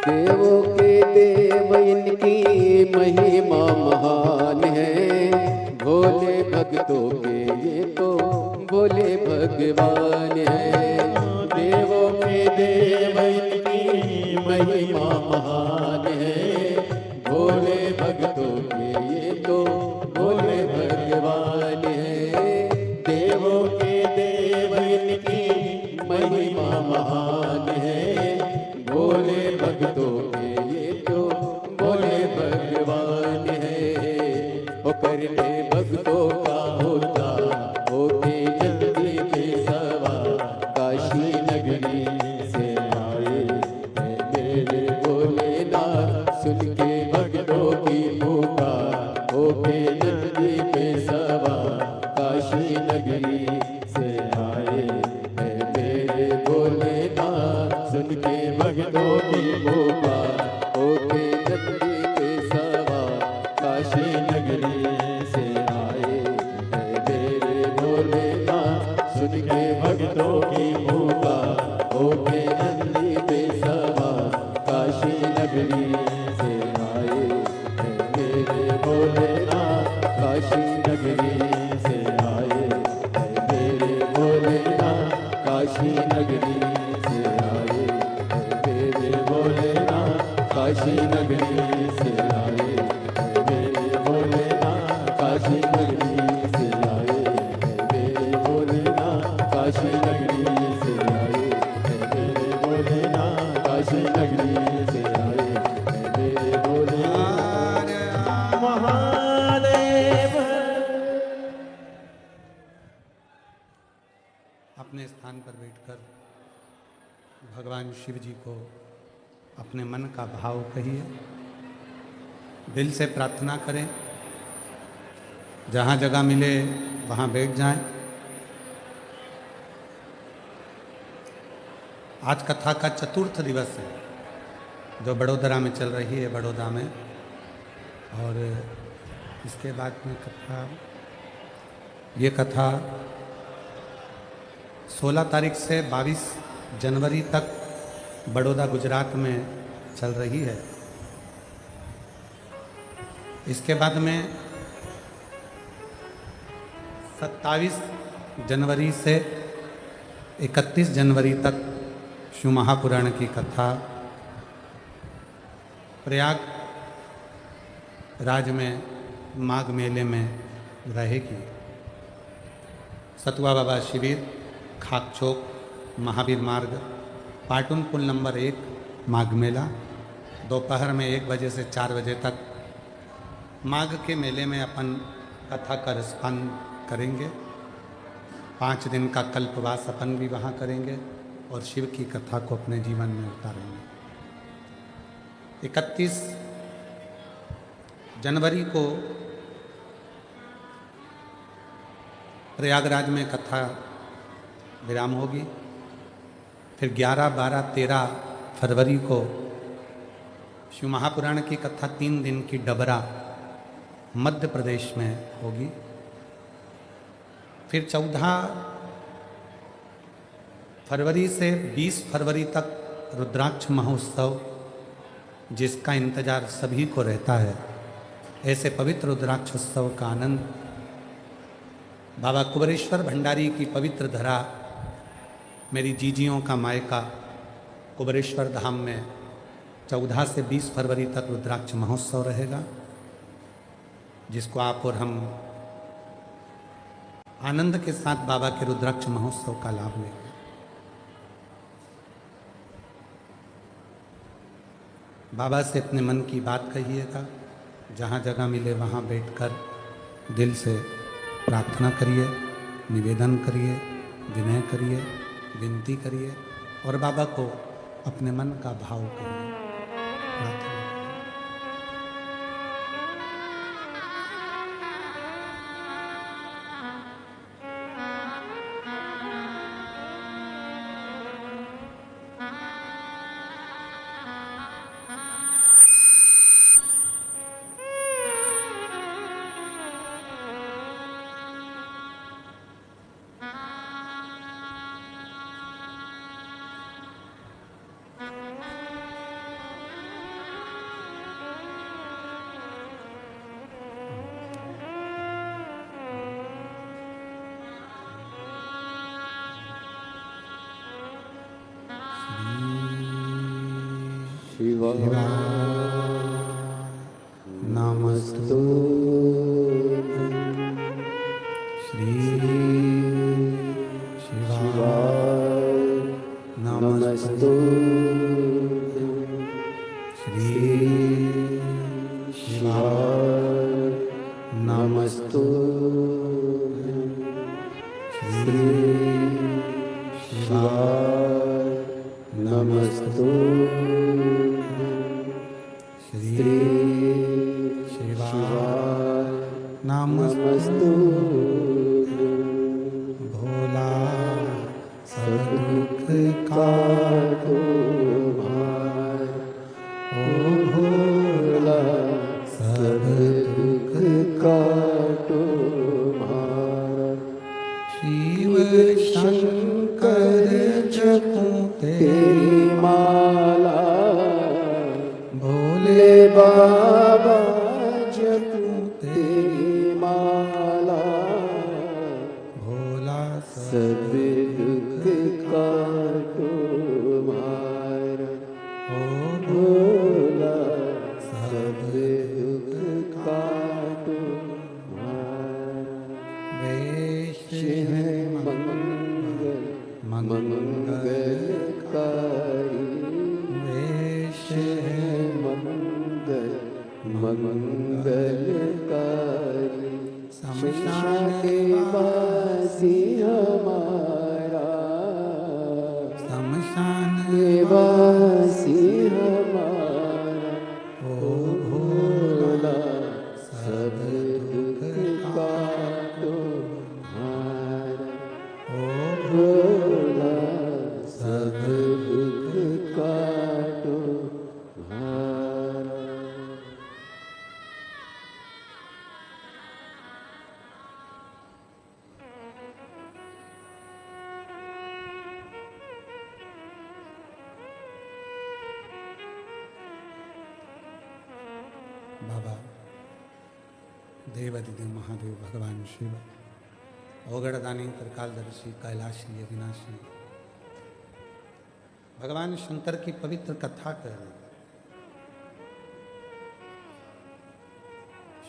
देवों के देव इनकी महिमा महान है, भोले भक्तों के ये तो भोले भगवान है। देवों के देव इनकी महिमा महान है, भोले भक्तों के ये तो भोले भगवान है। देवों के देव इनकी महिमा महान है, भोले भक्तों के ये तो भोले भगवान है। ओ करने भक्तों का होता, होके जल्दी के सवार, काशी नगरी से आए हैं मेरे भोलेनाथ। सुन के भक्तों की पुकार, होके जल्दी के सवार, काशी नगरी से आए हैं मेरे भोलेनाथ। सुन के भक्तों की पुकार, होके नंदी के सवार, काशी नगरी से आए हैं मेरे भोलेनाथ। सुन के भक्तों की पुकार, होके नंदी के सवार, काशी नगरी से आए हैं मेरे भोलेनाथ। काशी नगरी से आए हैं मेरे भोलेनाथ, काशी नगरी से आए हैं मेरे भोलेनाथ। काशी नगरी से आए हैं मेरे भोलेनाथ। काशी नगरी से आए हैं मेरे भोलेनाथ। काशी नगरी से आए हैं मेरे भोलेनाथ। काशी नगरी से आए हैं मेरे भोलेनाथ। महादेव। अपने स्थान पर बैठकर भगवान शिव जी को अपने मन का भाव कहिए, दिल से प्रार्थना करें। जहाँ जगह मिले वहाँ बैठ जाएं। आज कथा का चतुर्थ दिवस है जो बड़ोदरा में चल रही है, बड़ौदा में। और इसके बाद में ये कथा 16 तारीख से 22 जनवरी तक बड़ौदा गुजरात में चल रही है। इसके बाद में 27 जनवरी से 31 जनवरी तक शिव महापुराण की कथा प्रयाग राज में माघ मेले में रहेगी। सतुआ बाबा शिविर, खाक चौक, महावीर मार्ग, पाटुन पुल नंबर 1, माघ मेला। दोपहर में 1 बजे से 4 बजे तक माघ के मेले में अपन कथा का रसपान करेंगे। 5 दिन का कल्पवास अपन भी वहाँ करेंगे और शिव की कथा को अपने जीवन में उतारेंगे। 31 जनवरी को प्रयागराज में कथा विराम होगी। फिर 11, 12, 13 फरवरी को शिव महापुराण की कथा 3 दिन की डबरा मध्य प्रदेश में होगी। फिर 14 फरवरी से 20 फरवरी तक रुद्राक्ष महोत्सव, जिसका इंतजार सभी को रहता है। ऐसे पवित्र रुद्राक्ष उत्सव का आनंद बाबा कुबेरेश्वर भंडारी की पवित्र धरा, मेरी जीजियों का मायका कुबेरेश्वर धाम में 14 से 20 फरवरी तक रुद्राक्ष महोत्सव रहेगा, जिसको आप और हम आनंद के साथ बाबा के रुद्राक्ष महोत्सव का लाभ लेंगे। बाबा से अपने मन की बात कहिएगा। जहाँ जगह मिले वहाँ बैठकर दिल से प्रार्थना करिए, निवेदन करिए, विनय करिए, विनती करिए और बाबा को अपने मन का भाव करिए, प्रार्थना करिए। शिवा नमस्तु श्री शिवा नमस्तु श्री शिवा नमस्तु श्री शिवा नमस्तु श्री शिवा नमस्तु। भोला सब दुख काटो भार, ओ भोला सब दुख काटो भार। शिव शंकर जपूं तेरी माला, भोले बाबा जपूं तेरी माला। भोला सब दुख काटो भार, ओ भोला सब दुख काटो भार। वेश है मंगलकारी, वेश है मंगलकारी। शमशान वासी हमारा, शमशान वासी हमारा। ओ भोला सब दुख काटो भारा, ओ भोला सब दुख काटो भारा। बाबा देवादिदेव महादेव भगवान शिव, ओगड़दानी त्रिकालदर्शी कैलाशी अविनाशी, भगवान शंकर की पवित्र कथा कह रहे हैं।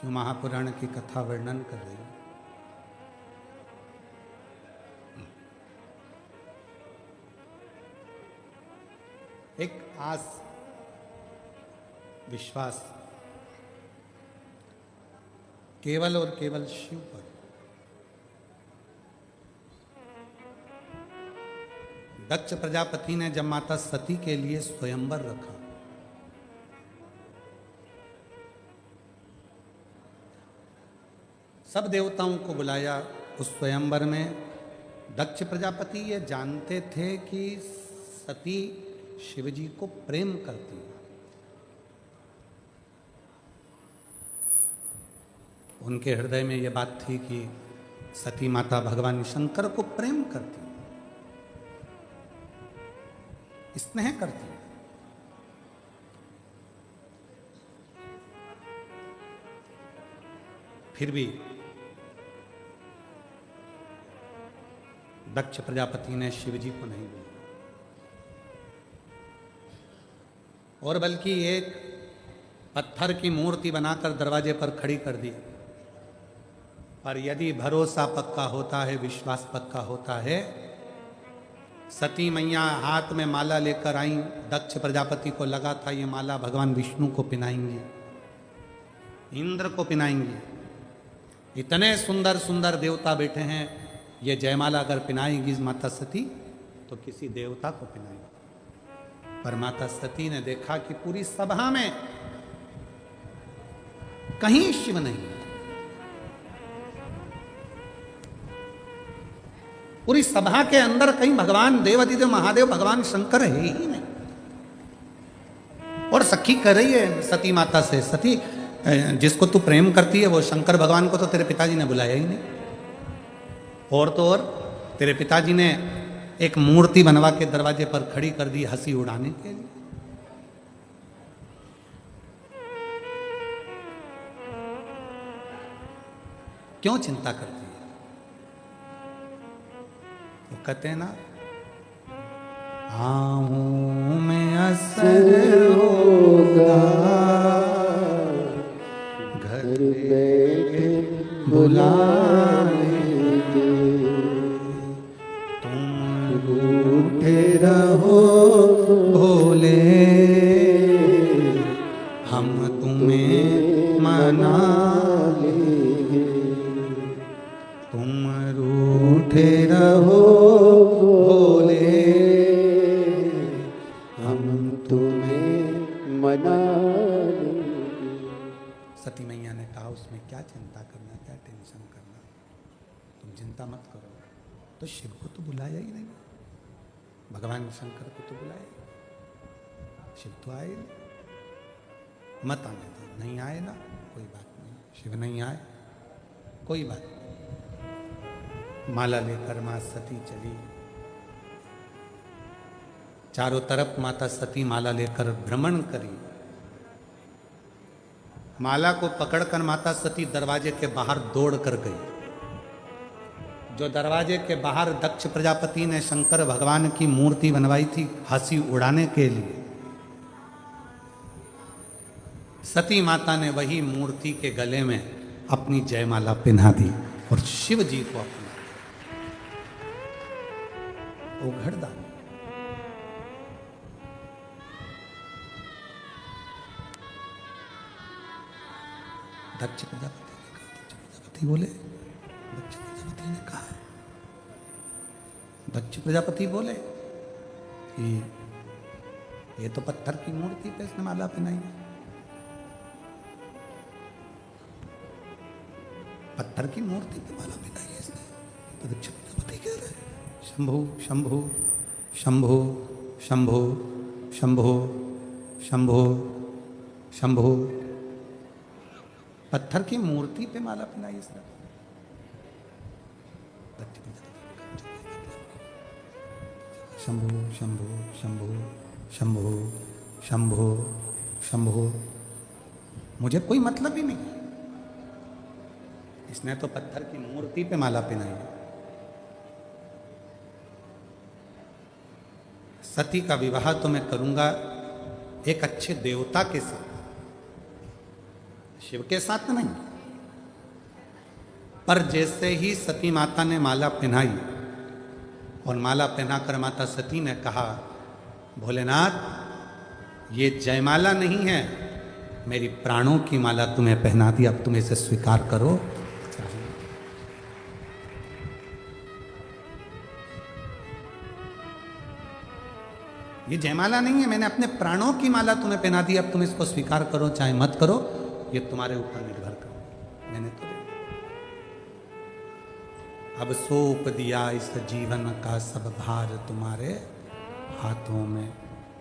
शिव महापुराण की कथा वर्णन कर रही हूं। एक आस, विश्वास केवल और केवल शिव पर। दक्ष प्रजापति ने जब माता सती के लिए स्वयंवर रखा, सब देवताओं को बुलाया उस स्वयंवर में। दक्ष प्रजापति ये जानते थे कि सती शिवजी को प्रेम करती है। उनके हृदय में यह बात थी कि सती माता भगवान शंकर को प्रेम करती है, स्नेह करती है। फिर भी दक्ष प्रजापति ने शिवजी को नहीं बुलाया और बल्कि एक पत्थर की मूर्ति बनाकर दरवाजे पर खड़ी कर दी। पर यदि भरोसा पक्का होता है, विश्वास पक्का होता है, सती मैया हाथ में माला लेकर आई। दक्ष प्रजापति को लगा था ये माला भगवान विष्णु को पिनाएंगी, इंद्र को पिनाएंगी। इतने सुंदर सुंदर देवता बैठे हैं, ये जयमाला अगर पिनाएगी माता सती तो किसी देवता को पिनाएगी। पर माता सती ने देखा कि पूरी सभा में कहीं शिव नहीं, पूरी सभा के अंदर कहीं भगवान देवादिदेव महादेव भगवान शंकर है ही नहीं। और सखी कह रही है सती माता से, सती जिसको तू प्रेम करती है वो शंकर भगवान को तो तेरे पिताजी ने बुलाया ही नहीं। और तो और तेरे पिताजी ने एक मूर्ति बनवा के दरवाजे पर खड़ी कर दी हंसी उड़ाने के लिए। क्यों चिंता करती है? वो कहते हैं ना, आऊं में असर होगा, घर बैठे बुलाएंगे, तुम रूठे रहो भोले, हम तुम्हें मना लेंगे। तुम रूठे रहो भोले, हम तुम्हें मना लेंगे। सती मैया ने कहा उसमें क्या चिंता करना, क्या टेंशन करना, तुम चिंता मत करो। तो शिव को तो बुलाया ही नहीं, भगवान शंकर को तो बुलाया, शिव तो आए नहीं। मत आने दो, नहीं आए ना कोई बात नहीं, शिव नहीं आए कोई बात नहीं। माला लेकर मां सती चली, चारों तरफ माता सती माला लेकर भ्रमण करी। माला को पकड़कर माता सती दरवाजे के बाहर दौड़ कर गई। जो दरवाजे के बाहर दक्ष प्रजापति ने शंकर भगवान की मूर्ति बनवाई थी हंसी उड़ाने के लिए, सती माता ने वही मूर्ति के गले में अपनी जयमाला पहना दी और शिव जी को अपना उघड़दान। दक्ष प्रजापति बोले, दक्ष प्रजापति ने कहा, दक्ष प्रजापति बोले कि ये तो पत्थर की मूर्ति पे इसने माला पहनाई है। पत्थर की मूर्ति पे माला पहनाई है इसने। तो दक्ष प्रजापति कह रहे हैं शंभु शंभु शंभु शंभु शंभु शंभु शंभु, पत्थर की मूर्ति पे माला पहनाई इसने। शंभु शंभु शंभु शंभु शंभु शंभु, मुझे कोई मतलब ही नहीं, इसने तो पत्थर की मूर्ति पे माला पहनाई है। सती का विवाह तो मैं करूंगा एक अच्छे देवता के साथ, शिव के साथ नहीं। पर जैसे ही सती माता ने माला पहनाई और माला पहनाकर माता सती ने कहा, भोलेनाथ ये जयमाला नहीं है, मेरी प्राणों की माला तुम्हें पहना दी, अब तुम इसे स्वीकार करो। ये जयमाला नहीं है, मैंने अपने प्राणों की माला तुम्हें पहना दी, अब तुम इसको स्वीकार करो चाहे मत करो, ये तुम्हारे ऊपर निर्भर करो, मैंने तो अब सौंप दिया इस जीवन का सब भार तुम्हारे हाथों में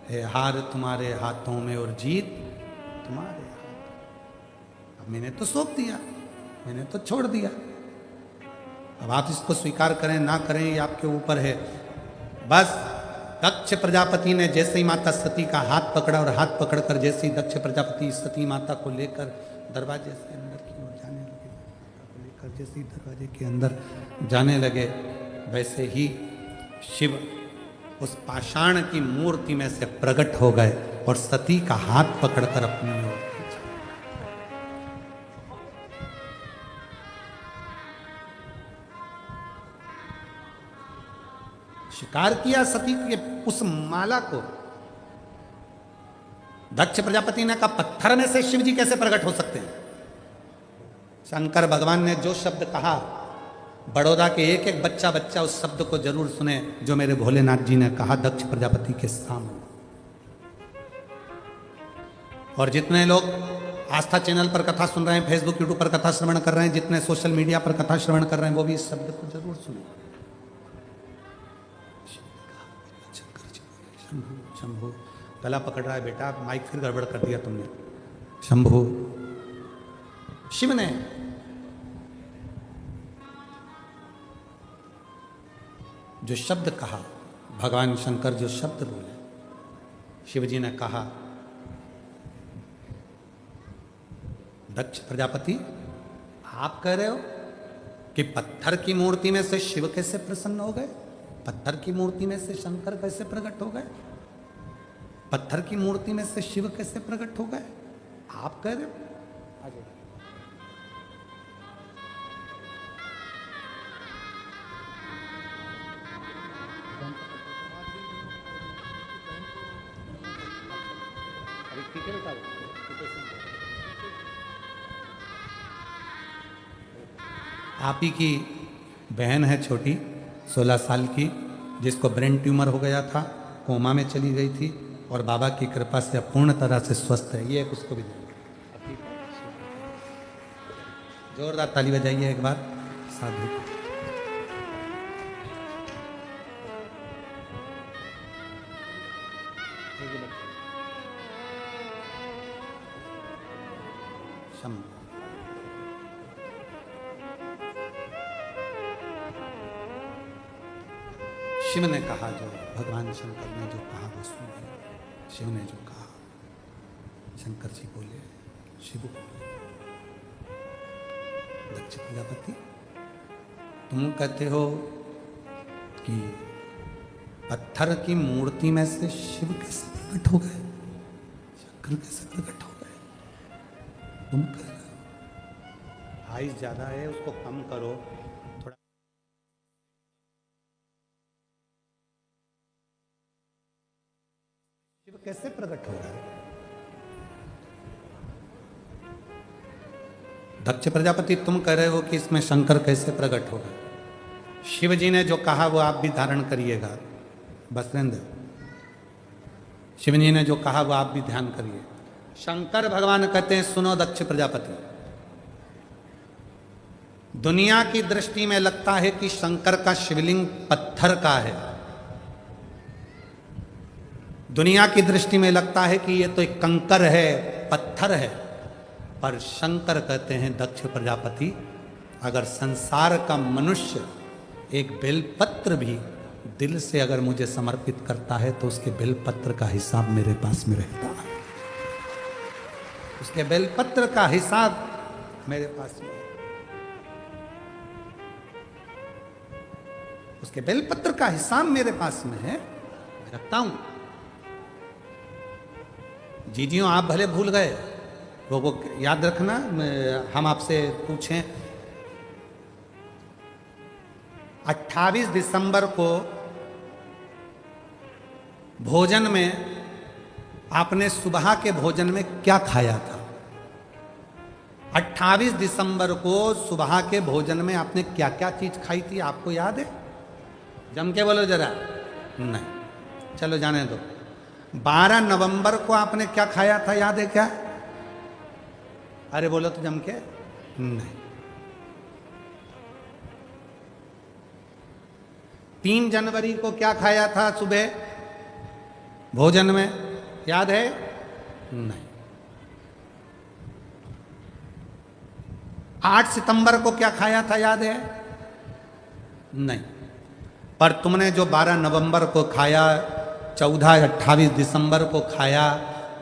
है, हार तुम्हारे हाथों में और जीत तुम्हारे हाथ। अब मैंने तो सौंप दिया, मैंने तो छोड़ दिया, अब आप इसको स्वीकार करें ना करें ये आपके ऊपर है। बस दक्ष प्रजापति ने जैसे ही माता सती का हाथ पकड़ा और हाथ पकड़कर जैसे ही दक्ष प्रजापति सती माता को लेकर दरवाजे से अंदर की ओर जाने लगे, लेकर जैसे ही दरवाजे के अंदर जाने लगे, वैसे ही शिव उस पाषाण की मूर्ति में से प्रकट हो गए और सती का हाथ पकड़कर अपनी ओर खींचा। शिकार किया सती के उस माला को। दक्ष प्रजापति ने कहा, पत्थर में से शिव जी कैसे प्रकट हो सकते हैं? शंकर भगवान ने जो शब्द कहा, बड़ौदा के एक एक बच्चा उस शब्द को जरूर सुने जो मेरे भोलेनाथ जी ने कहा दक्ष प्रजापति के सामने। और जितने लोग आस्था चैनल पर कथा सुन रहे हैं, फेसबुक यूट्यूब पर कथा श्रवण कर रहे हैं, जितने सोशल मीडिया पर कथा श्रवण कर रहे हैं, वो भी इस शब्द को जरूर सुने। शंभु शंभु, गला पकड़ रहा है बेटा, माइक फिर गड़बड़ कर दिया तुमने। शंभु, शिव ने जो शब्द कहा, भगवान शंकर जो शब्द बोले, शिव जी ने कहा, दक्ष प्रजापति आप कह रहे हो कि पत्थर की मूर्ति में से शिव कैसे प्रसन्न हो गए? पत्थर की मूर्ति में से शंकर कैसे प्रकट हो गए? पत्थर की मूर्ति में से शिव कैसे प्रकट हो गए? आप कह रहे हो? आप ही की बहन है छोटी, 16 साल की, जिसको ब्रेन ट्यूमर हो गया था, कोमा में चली गई थी और बाबा की कृपा से पूर्ण तरह से स्वस्थ है। ये उसको भी देंगे, जोरदार ताली बजाइए एक बार। साधु शिव ने कहा, जो भगवान शंकर ने जो कहा वो सुनिए। शिव ने जो कहा, शंकर जी बोले, शिव बोले, दक्ष प्रजापति तुम कहते हो कि पत्थर की मूर्ति में से शिव कैसे प्रकट हो गए, शंकर कैसे प्रकट हो गए? तुम कह रहे हो आइस ज्यादा है, उसको कम करो थोड़ा। शिव कैसे प्रकट हो रहा है? दक्ष प्रजापति तुम कह रहे हो कि इसमें शंकर कैसे प्रकट होगा? शिव जी ने जो कहा वो आप भी धारण करिएगा। बसरेंद्र, शिव जी ने जो कहा वो आप भी ध्यान करिए। शंकर भगवान कहते हैं, सुनो दक्ष प्रजापति, दुनिया की दृष्टि में लगता है कि शंकर का शिवलिंग पत्थर का है। दुनिया की दृष्टि में लगता है कि ये तो एक कंकर है, पत्थर है। पर शंकर कहते हैं, दक्ष प्रजापति, अगर संसार का मनुष्य एक बेलपत्र भी दिल से अगर मुझे समर्पित करता है तो उसके बेलपत्र का हिसाब मेरे पास में रहता है। उसके बेलपत्र का हिसाब मेरे पास में, उसके बेलपत्र का हिसाब मेरे पास में है, मैं रखता हूं। जीजियों, आप भले भूल गए, वो याद रखना, हम आपसे पूछें 28 दिसंबर को भोजन में आपने सुबह के भोजन में क्या खाया था? 28 दिसंबर को सुबह के भोजन में आपने क्या क्या चीज खाई थी, आपको याद है? जम के बोलो जरा। नहीं, चलो जाने दो। 12 नवंबर को आपने क्या खाया था, याद है क्या? अरे बोलो तो जम के। नहीं। 3 जनवरी को क्या खाया था सुबह भोजन में, याद है? नहीं। 8 सितंबर को क्या खाया था, याद है? नहीं। पर तुमने जो 12 नवंबर को खाया, 14, 28 दिसंबर को खाया,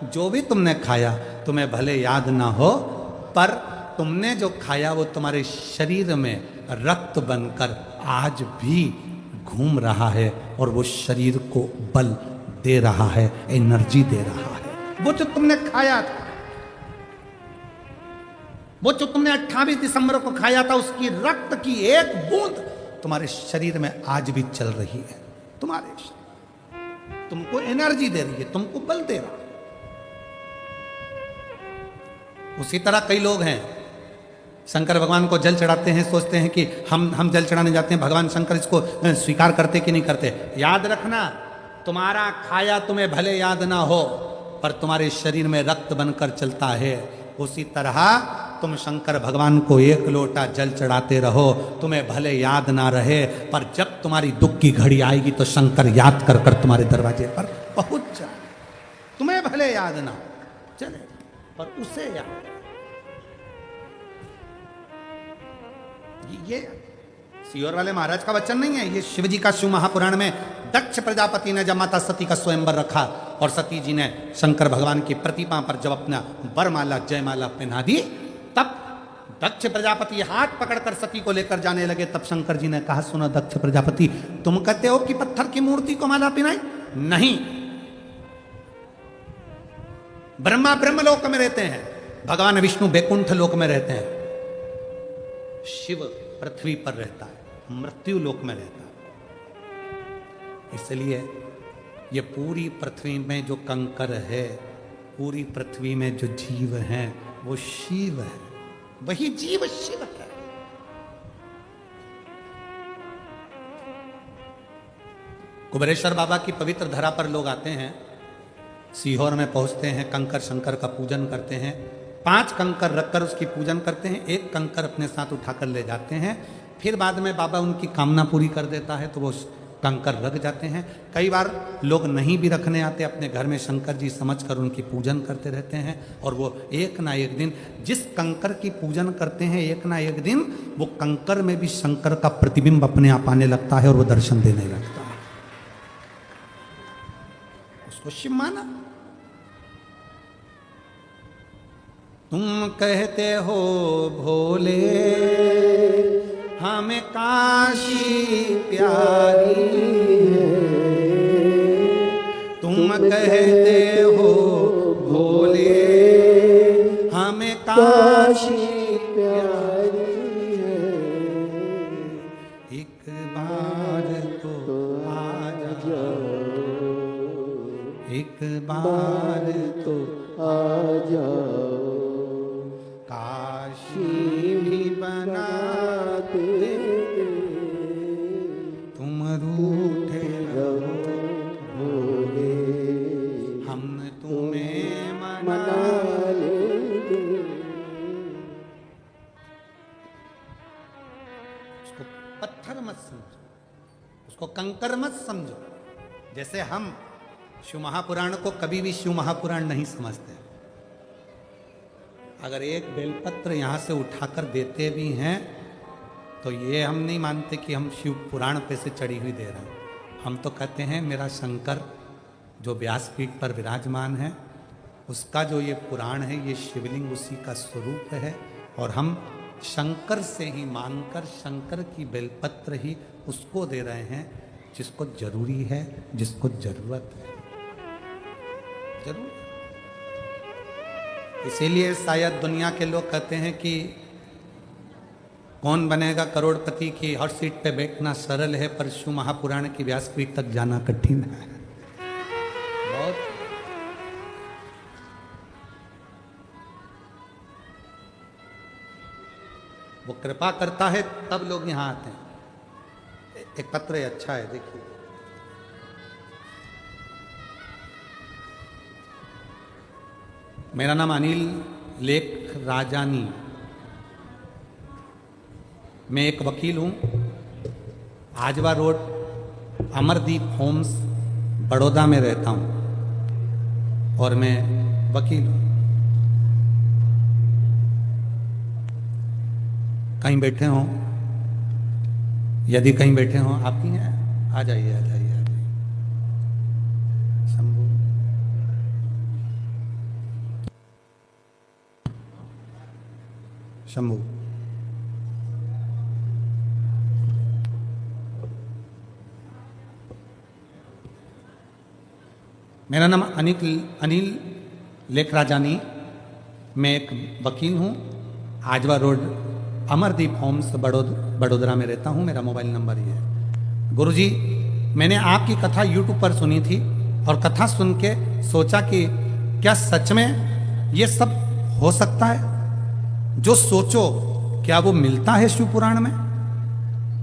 जो भी तुमने खाया तुम्हें भले याद ना हो, पर तुमने जो खाया वो तुम्हारे शरीर में रक्त बनकर आज भी घूम रहा है और वो शरीर को बल दे रहा है, एनर्जी दे रहा है। वो जो तुमने खाया था, वो जो तुमने 28 दिसंबर को खाया था, उसकी रक्त की एक बूंद तुम्हारे शरीर में आज भी चल रही है। तुम्हारे शरीर तुमको एनर्जी दे रही है, तुमको बल दे रहा है। उसी तरह कई लोग हैं, शंकर भगवान को जल चढ़ाते हैं, सोचते हैं कि हम जल चढ़ाने जाते हैं, भगवान शंकर इसको स्वीकार करते कि नहीं करते। याद रखना, तुम्हारा खाया तुम्हें भले याद ना हो, पर तुम्हारे शरीर में रक्त बनकर चलता है। उसी तरह तुम शंकर भगवान को 1 लोटा जल चढ़ाते रहो, तुम्हें भले याद ना रहे, पर जब तुम्हारी दुख की घड़ी आएगी तो शंकर याद कर कर तुम्हारे दरवाजे पर पहुंच जाए। तुम्हें भले याद ना चले, पर उसे याद। ये सियोर वाले महाराज का वचन नहीं है, ये शिवजी का शिव महापुराण में दक्ष प्रजापति ने जब माता सती का स्वयंवर रखा और सती जी ने शंकर भगवान की प्रतिमा पर जब अपना वरमाला जयमाला पहना दी, तब दक्ष प्रजापति हाथ पकड़कर सती को लेकर जाने लगे। तब शंकर जी ने कहा, सुनो दक्ष प्रजापति, तुम कहते हो कि पत्थर की मूर्ति को माला पहनाई? नहीं, ब्रह्मा ब्रह्मलोक में रहते हैं, भगवान विष्णु बैकुंठ लोक में रहते हैं, शिव पृथ्वी पर रहता है, मृत्यु लोक में रहता है। इसलिए ये पूरी पृथ्वी में जो कंकर है, पूरी पृथ्वी में जो जीव हैं, वो शिव है, वही जीव शिव है। कुबेरेश्वर बाबा की पवित्र धरा पर लोग आते हैं, सीहोर में पहुंचते हैं, कंकर शंकर का पूजन करते हैं, 5 कंकर रखकर उसकी पूजन करते हैं, 1 कंकर अपने साथ उठाकर ले जाते हैं। फिर बाद में बाबा उनकी कामना पूरी कर देता है तो वो कंकर रख जाते हैं। कई बार लोग नहीं भी रखने आते, अपने घर में शंकर जी समझकर उनकी पूजन करते रहते हैं, और वो एक ना एक दिन जिस कंकर की पूजन करते हैं, एक ना एक दिन वो कंकर में भी शंकर का प्रतिबिंब अपने आप आने लगता है और वो दर्शन देने लगता है। उसको शिव माना। तुम कहते हो भोले हमें काशी प्यारी है, तुम कहते हो भोले हमें काशी प्यारी है, एक बार तो आ जाओ, एक बार तो आ जाओ, काशी भी बना दे, तुम रूठे रहो भोले, हम तुम्हें मना लेंगे। उसको पत्थर मत समझो, उसको कंकर मत समझो। जैसे हम शिव महापुराण को कभी भी शिव महापुराण नहीं समझते। अगर एक बेलपत्र यहाँ से उठाकर देते भी हैं तो ये हम नहीं मानते कि हम शिव पुराण पे से चढ़ी हुई दे रहे हैं। हम तो कहते हैं मेरा शंकर जो व्यासपीठ पर विराजमान है, उसका जो ये पुराण है, ये शिवलिंग उसी का स्वरूप है, और हम शंकर से ही मानकर शंकर की बेलपत्र ही उसको दे रहे हैं जिसको जरूरी है, जिसको जरूरत है। जरूर इसीलिए शायद दुनिया के लोग कहते हैं कि कौन बनेगा करोड़पति की हर सीट पे बैठना सरल है, पर शिव महापुराण की व्यासपीठ तक जाना कठिन है। बहुत वो कृपा करता है तब लोग यहां आते हैं। एक पत्र है, अच्छा है, देखिए। मेरा नाम अनिल लेख राजानी, मैं एक वकील हूं, आजवा रोड, अमरदीप होम्स, बड़ौदा में रहता हूं और मैं वकील हूं। कहीं बैठे हों, यदि कहीं बैठे हों, आप ही हैं, आ जाइए आ जाइए आ जाइए। शंभू, शंभू, मेरा नाम अनिल लेख राजानी, मैं एक वकील हूँ, आजवा रोड, अमरदीप होम्स, बड़ोदरा में रहता हूँ। मेरा मोबाइल नंबर ये है। गुरुजी, मैंने आपकी कथा यूट्यूब पर सुनी थी और कथा सुन के सोचा कि क्या सच में ये सब हो सकता है? जो सोचो क्या वो मिलता है शिव पुराण में?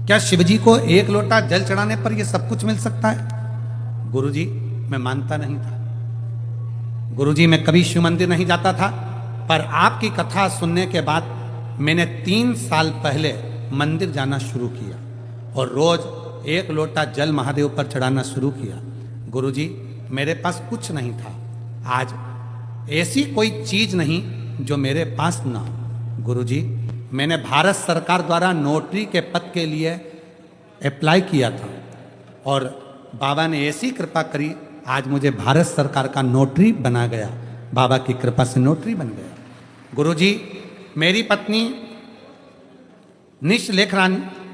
क्या शिवजी को एक लोटा जल चढ़ाने पर ये सब कुछ मिल सकता है? गुरुजी, मैं मानता नहीं था। गुरुजी, मैं कभी शिव मंदिर नहीं जाता था, पर आपकी कथा सुनने के बाद मैंने 3 साल पहले मंदिर जाना शुरू किया और रोज एक लोटा जल महादेव पर चढ़ाना शुरू किया। गुरुजी, मेरे पास कुछ नहीं था, आज ऐसी कोई चीज नहीं जो मेरे पास ना हो। गुरुजी, मैंने भारत सरकार द्वारा नोटरी के पद के लिए अप्लाई किया था और बाबा ने ऐसी कृपा करी, आज मुझे भारत सरकार का नोटरी बना गया। बाबा की कृपा से नोटरी बन गया। गुरुजी, मेरी पत्नी निश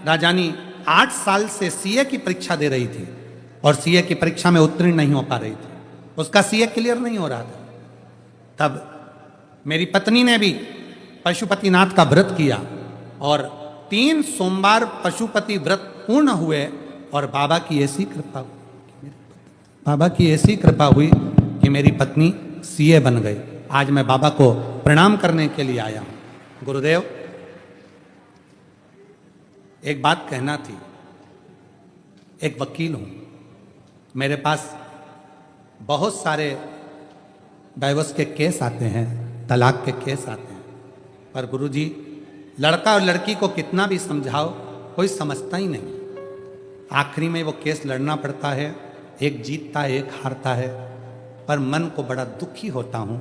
राजानी 8 साल से सीए की परीक्षा दे रही थी और सीए की परीक्षा में उत्तीर्ण नहीं हो पा रही थी, उसका सीए क्लियर नहीं हो रहा था। तब मेरी पत्नी ने भी पशुपतिनाथ का व्रत किया और 3 सोमवार पशुपति व्रत पूर्ण हुए और बाबा की ऐसी कृपा हुई कि मेरी पत्नी सीए बन गई। आज मैं बाबा को प्रणाम करने के लिए आया हूं। गुरुदेव, एक बात कहना थी। एक वकील हूं, मेरे पास बहुत सारे डाइवोर्स के केस आते हैं, तलाक के केस आते हैं, पर गुरुजी, लड़का और लड़की को कितना भी समझाओ कोई समझता ही नहीं। आखिरी में वो केस लड़ना पड़ता है, एक जीतता है एक हारता है। पर मन को बड़ा दुखी होता हूं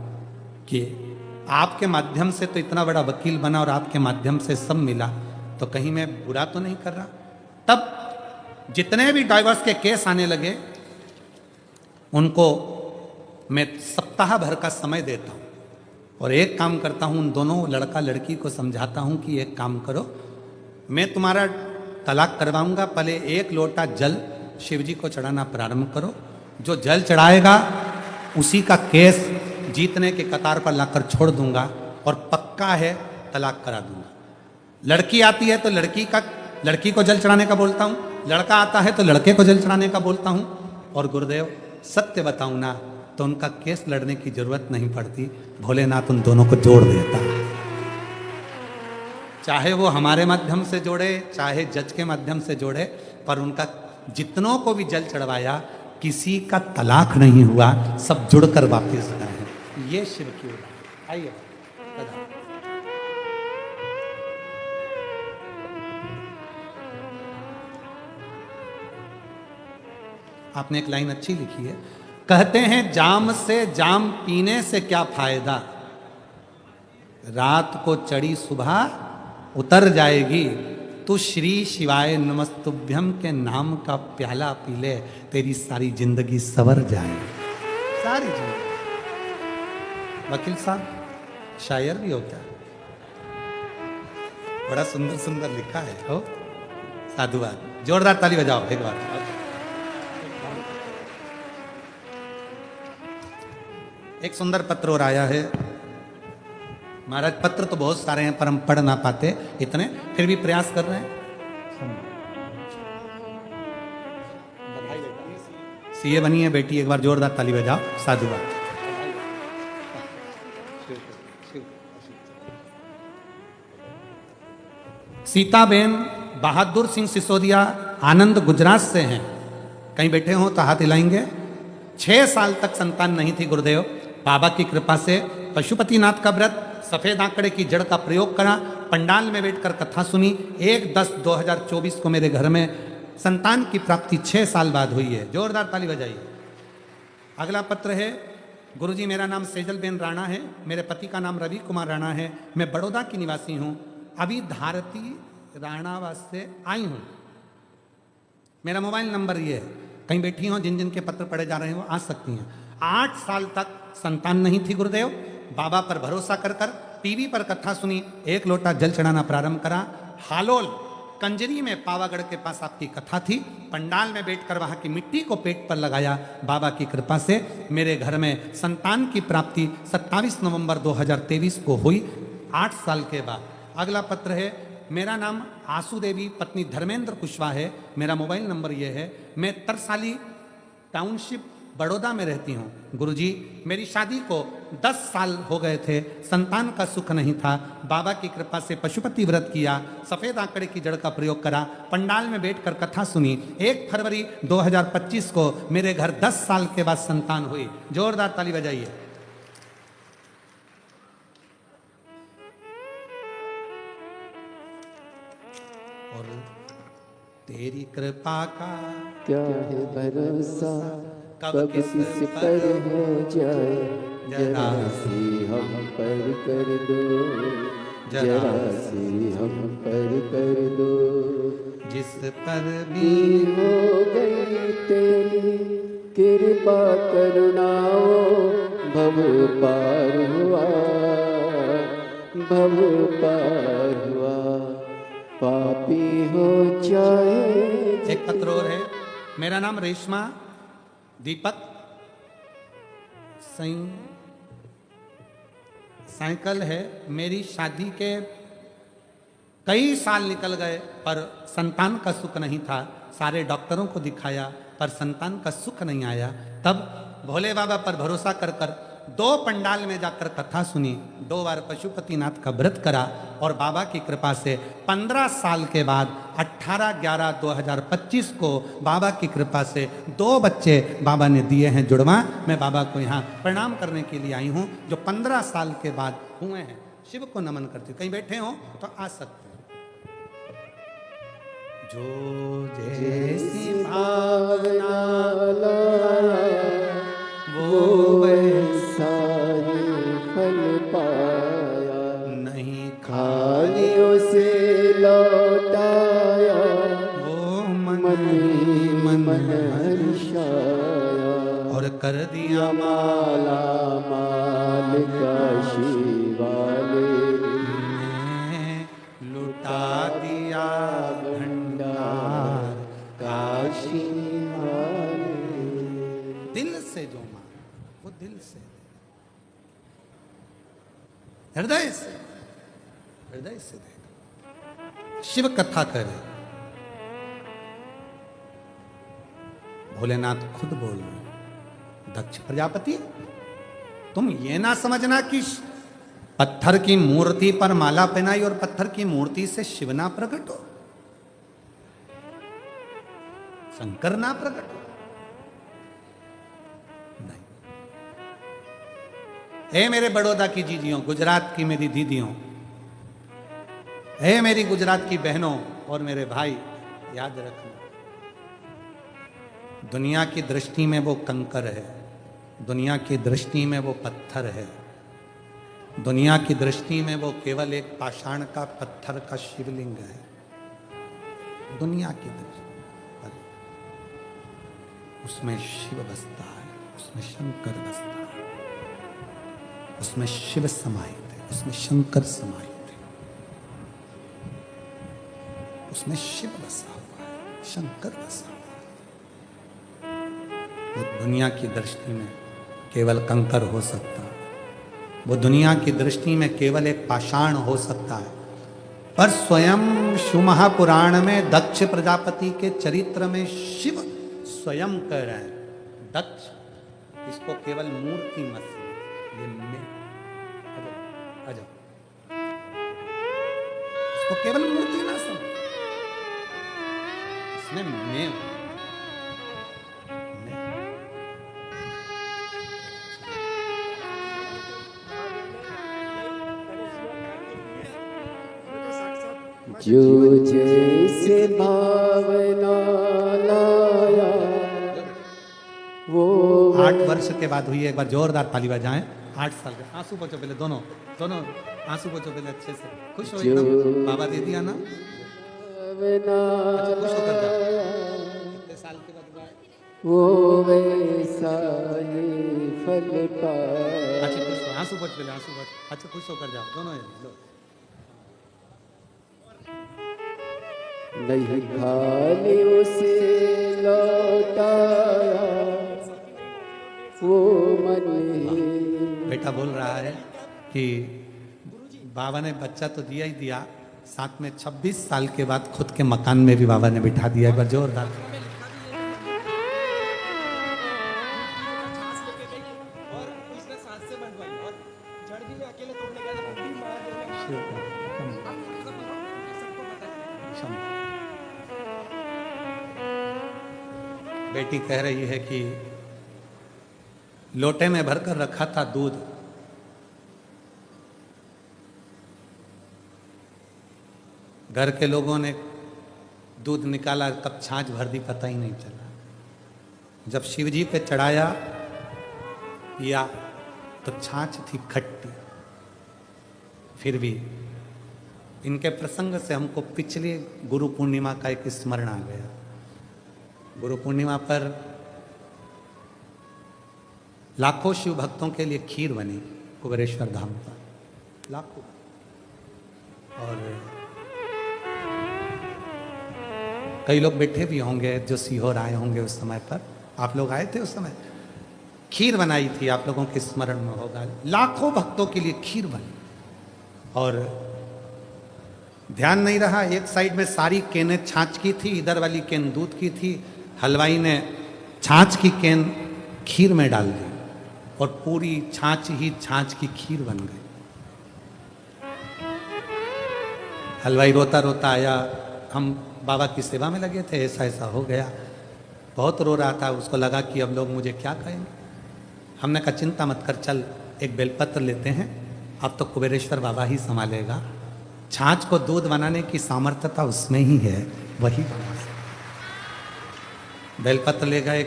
कि आपके माध्यम से तो इतना बड़ा वकील बना और आपके माध्यम से सब मिला, तो कहीं मैं बुरा तो नहीं कर रहा। तब जितने भी डाइवोर्स के केस आने लगे उनको मैं सप्ताह भर का समय देता हूं और एक काम करता हूं, उन दोनों लड़का लड़की को समझाता हूं कि एक काम करो, मैं तुम्हारा तलाक करवाऊंगा, पहले एक लोटा जल शिवजी को चढ़ाना प्रारंभ करो। जो जल चढ़ाएगा उसी का केस जीतने के कतार पर लाकर छोड़ दूंगा और पक्का है तलाक करा दूंगा। लड़की आती है तो लड़की को जल चढ़ाने का बोलता हूं, लड़का आता है तो लड़के को जल चढ़ाने का बोलता हूं। और गुरुदेव, सत्य बताऊं ना तो उनका केस लड़ने की जरूरत नहीं पड़ती, भोलेनाथ उन दोनों को जोड़ देता है। चाहे वो हमारे माध्यम से जोड़े, चाहे जज के माध्यम से जोड़े, पर उनका जितनों को भी जल चढ़वाया किसी का तलाक नहीं हुआ, सब जुड़कर वापस गए हैं। ये शिव की उदाहरण। आइए आपने एक लाइन अच्छी लिखी है, कहते हैं जाम से जाम पीने से क्या फायदा, रात को चढ़ी सुबह उतर जाएगी, तू श्री शिवाय नमस्तुभ्यम के नाम का प्याला पी ले, तेरी सारी जिंदगी सवर जाएगी। सारी जिंदगी। वकील साहब शायर भी होता है, बड़ा सुंदर सुंदर लिखा है। हो साधुवाद, जोरदार ताली बजाओ एक बार। एक सुंदर पत्र और आया है, महाराज पत्र तो बहुत सारे हैं पर हम पढ़ ना पाते इतने, फिर भी प्रयास कर रहे हैं। सीए बनी है बेटी, एक बार जोरदार ताली बजाओ, साधुवाद। सीताबेन बहादुर सिंह सिसोदिया आनंद गुजरात से हैं, कहीं बैठे हो तो हाथ हिलाएंगे। 6 साल तक संतान नहीं थी गुरुदेव, बाबा की कृपा से पशुपतिनाथ का व्रत, सफेद आंकड़े की जड़ का प्रयोग करा, पंडाल में बैठकर कथा सुनी। 1/10/2024 को मेरे घर में संतान की प्राप्ति 6 साल बाद हुई है। जोरदार ताली बजाइए। अगला पत्र है, गुरुजी मेरा नाम सेजल बेन राणा है, मेरे पति का नाम रवि कुमार राणा है, मैं बड़ौदा की निवासी हूँ, अभी धारती राणावास से आई हूँ। मेरा मोबाइल नंबर ये है, कहीं बैठी हो जिन जिन के पत्र पढ़े जा रहे हैं वो आ सकती हैं। 8 साल तक संतान नहीं थी गुरुदेव, बाबा पर भरोसा कर कर टीवी पर कथा सुनी, 1 लोटा जल चढ़ाना प्रारंभ करा। हालोल कंजरी में पावागढ़ के पास आपकी कथा थी, पंडाल में बैठकर वहां की मिट्टी को पेट पर लगाया। बाबा की कृपा से मेरे घर में संतान की प्राप्ति 27 नवंबर 2023 को हुई, 8 साल के बाद। अगला पत्र है, मेरा नाम आसू देवी पत्नी धर्मेंद्र कुशवाहा है, मेरा मोबाइल नंबर ये है, मैं तरसाली टाउनशिप बड़ौदा में रहती हूँ। गुरुजी मेरी शादी को 10 साल हो गए थे, संतान का सुख नहीं था, बाबा की कृपा से पशुपति व्रत किया, सफ़ेद आंकड़े की जड़ का प्रयोग करा, पंडाल में बैठकर कथा सुनी। 1 फरवरी 2025 को मेरे घर 10 साल के बाद संतान हुई। जोरदार ताली बजाइए। और तेरी कृपा का क्या है भरोसा, कब किस पर हो जाए, जरा सी हम पर कर दो, जरा सी हम पर कर दो। जिस पर भी हो गई तेरी कृपा करुणाओ, भव पार हुआ, भव पार हुआ, पापी हो जाए। एक पत्र और है, मेरा नाम रेशमा दीपक साइकिल है, मेरी शादी के कई साल निकल गए पर संतान का सुख नहीं था, सारे डॉक्टरों को दिखाया पर संतान का सुख नहीं आया। तब भोले बाबा पर भरोसा कर कर 2 पंडाल में जाकर कथा सुनी, 2 बार पशुपतिनाथ का व्रत करा और बाबा की कृपा से 15 साल के बाद 18/11/2025 को बाबा की कृपा से 2 बच्चे बाबा ने दिए हैं जुड़वा। मैं बाबा को यहाँ प्रणाम करने के लिए आई हूँ जो 15 साल के बाद हुए हैं। शिव को नमन करती हूँ, कहीं बैठे हो तो आ सकते हैं। जो जैसी भावना वो वैसा ही फल पाया, नहीं खाली उसे लौटाया, वो मन ही मन हर्षाया, और कर दिया माला माल काशी वाले ने, लुटा दिया भंडार काशी वाले। दिल से जो मांग वो दिल से, हृदय से, हृदय से देगा। शिव कथा करे, भोलेनाथ खुद बोल रहे, दक्ष प्रजापति तुम ये ना समझना कि पत्थर की मूर्ति पर माला पहनाई और पत्थर की मूर्ति से शिव ना प्रकट हो, शंकर ना प्रकट हो। हे मेरे बड़ौदा की जीजियों, गुजरात की मेरी दीदियों, हे मेरी गुजरात की बहनों और मेरे भाई, याद रखना दुनिया की दृष्टि में वो कंकर है, दुनिया की दृष्टि में वो पत्थर है, दुनिया की दृष्टि में वो केवल एक पाषाण का पत्थर का शिवलिंग है। दुनिया की दृष्टि पर उसमें शिव बसता है, उसमें शंकर बसता है, उसमें शिव समाहित है, उसमें शंकर समाहित है, उसमें शिव बसा हुआ है, शंकर बसा हुआ है। वो दुनिया की दृष्टि में केवल कंकर हो सकता, वो दुनिया की दृष्टि में केवल एक पाषाण हो सकता है, पर स्वयं शिवमहा पुराण में दक्ष प्रजापति के चरित्र में शिव स्वयं कह रहे हैं, दक्ष इसको केवल मूर्ति मत समझ, ये मैं अजब, इसको केवल मूर्ति ना समझ, इसमें मैं हूं। जो जैसे भावना लाया वो 8 वर्ष के बाद हुई है, एक बार जोरदार ताली बजाएं। 8 साल के आंसू पोछो पहले, दोनों आंसू पोछो पहले अच्छे से, खुश हो एकदम, बाबा दे दिया ना, अच्छा खुश होकर जाओ। कितने साल के बाद हुआ है? वो वैसा ही फल पा। अच्छा खुश हो, आंसू पोछ पहले, आंसू पोछ, अच्छा खुश होकर जाओ दोनों लो। नहीं खाली उसे लौटाया वो मन ही। बेटा बोल रहा है कि बाबा ने बच्चा तो दिया ही दिया, साथ में 26 साल के बाद खुद के मकान में भी बाबा ने बिठा दिया। एक बार जोरदार। बेटी कह रही है कि लोटे में भरकर रखा था दूध, घर के लोगों ने दूध निकाला, कब छाछ भर दी पता ही नहीं चला। जब शिवजी पे चढ़ाया पिया तो छाछ थी खट्टी। फिर भी इनके प्रसंग से हमको पिछले गुरु पूर्णिमा का एक स्मरण आ गया। गुरु पूर्णिमा पर लाखों शिव भक्तों के लिए खीर बनी कुबेरेश्वर धाम पर, लाखों। और कई लोग बैठे भी होंगे जो सीहोर आए होंगे उस समय पर, आप लोग आए थे उस समय, खीर बनाई थी, आप लोगों के स्मरण में होगा। लाखों भक्तों के लिए खीर बनी और ध्यान नहीं रहा, एक साइड में सारी केनें छाछ की थी, इधर वाली केन दूध की थी। हलवाई ने छाछ की केन खीर में डाल दी और पूरी छाछ ही छाछ की खीर बन गई। हलवाई रोता रोता आया, हम बाबा की सेवा में लगे थे, ऐसा ऐसा हो गया, बहुत रो रहा था। उसको लगा कि अब लोग मुझे क्या कहेंगे। हमने कहा चिंता मत कर, चल एक बेलपत्र लेते हैं, अब तो कुबेरेश्वर बाबा ही संभालेगा। छाछ को दूध बनाने की सामर्थ्यता उसमें ही है, वही बना सकता। बेलपत्र ले गए,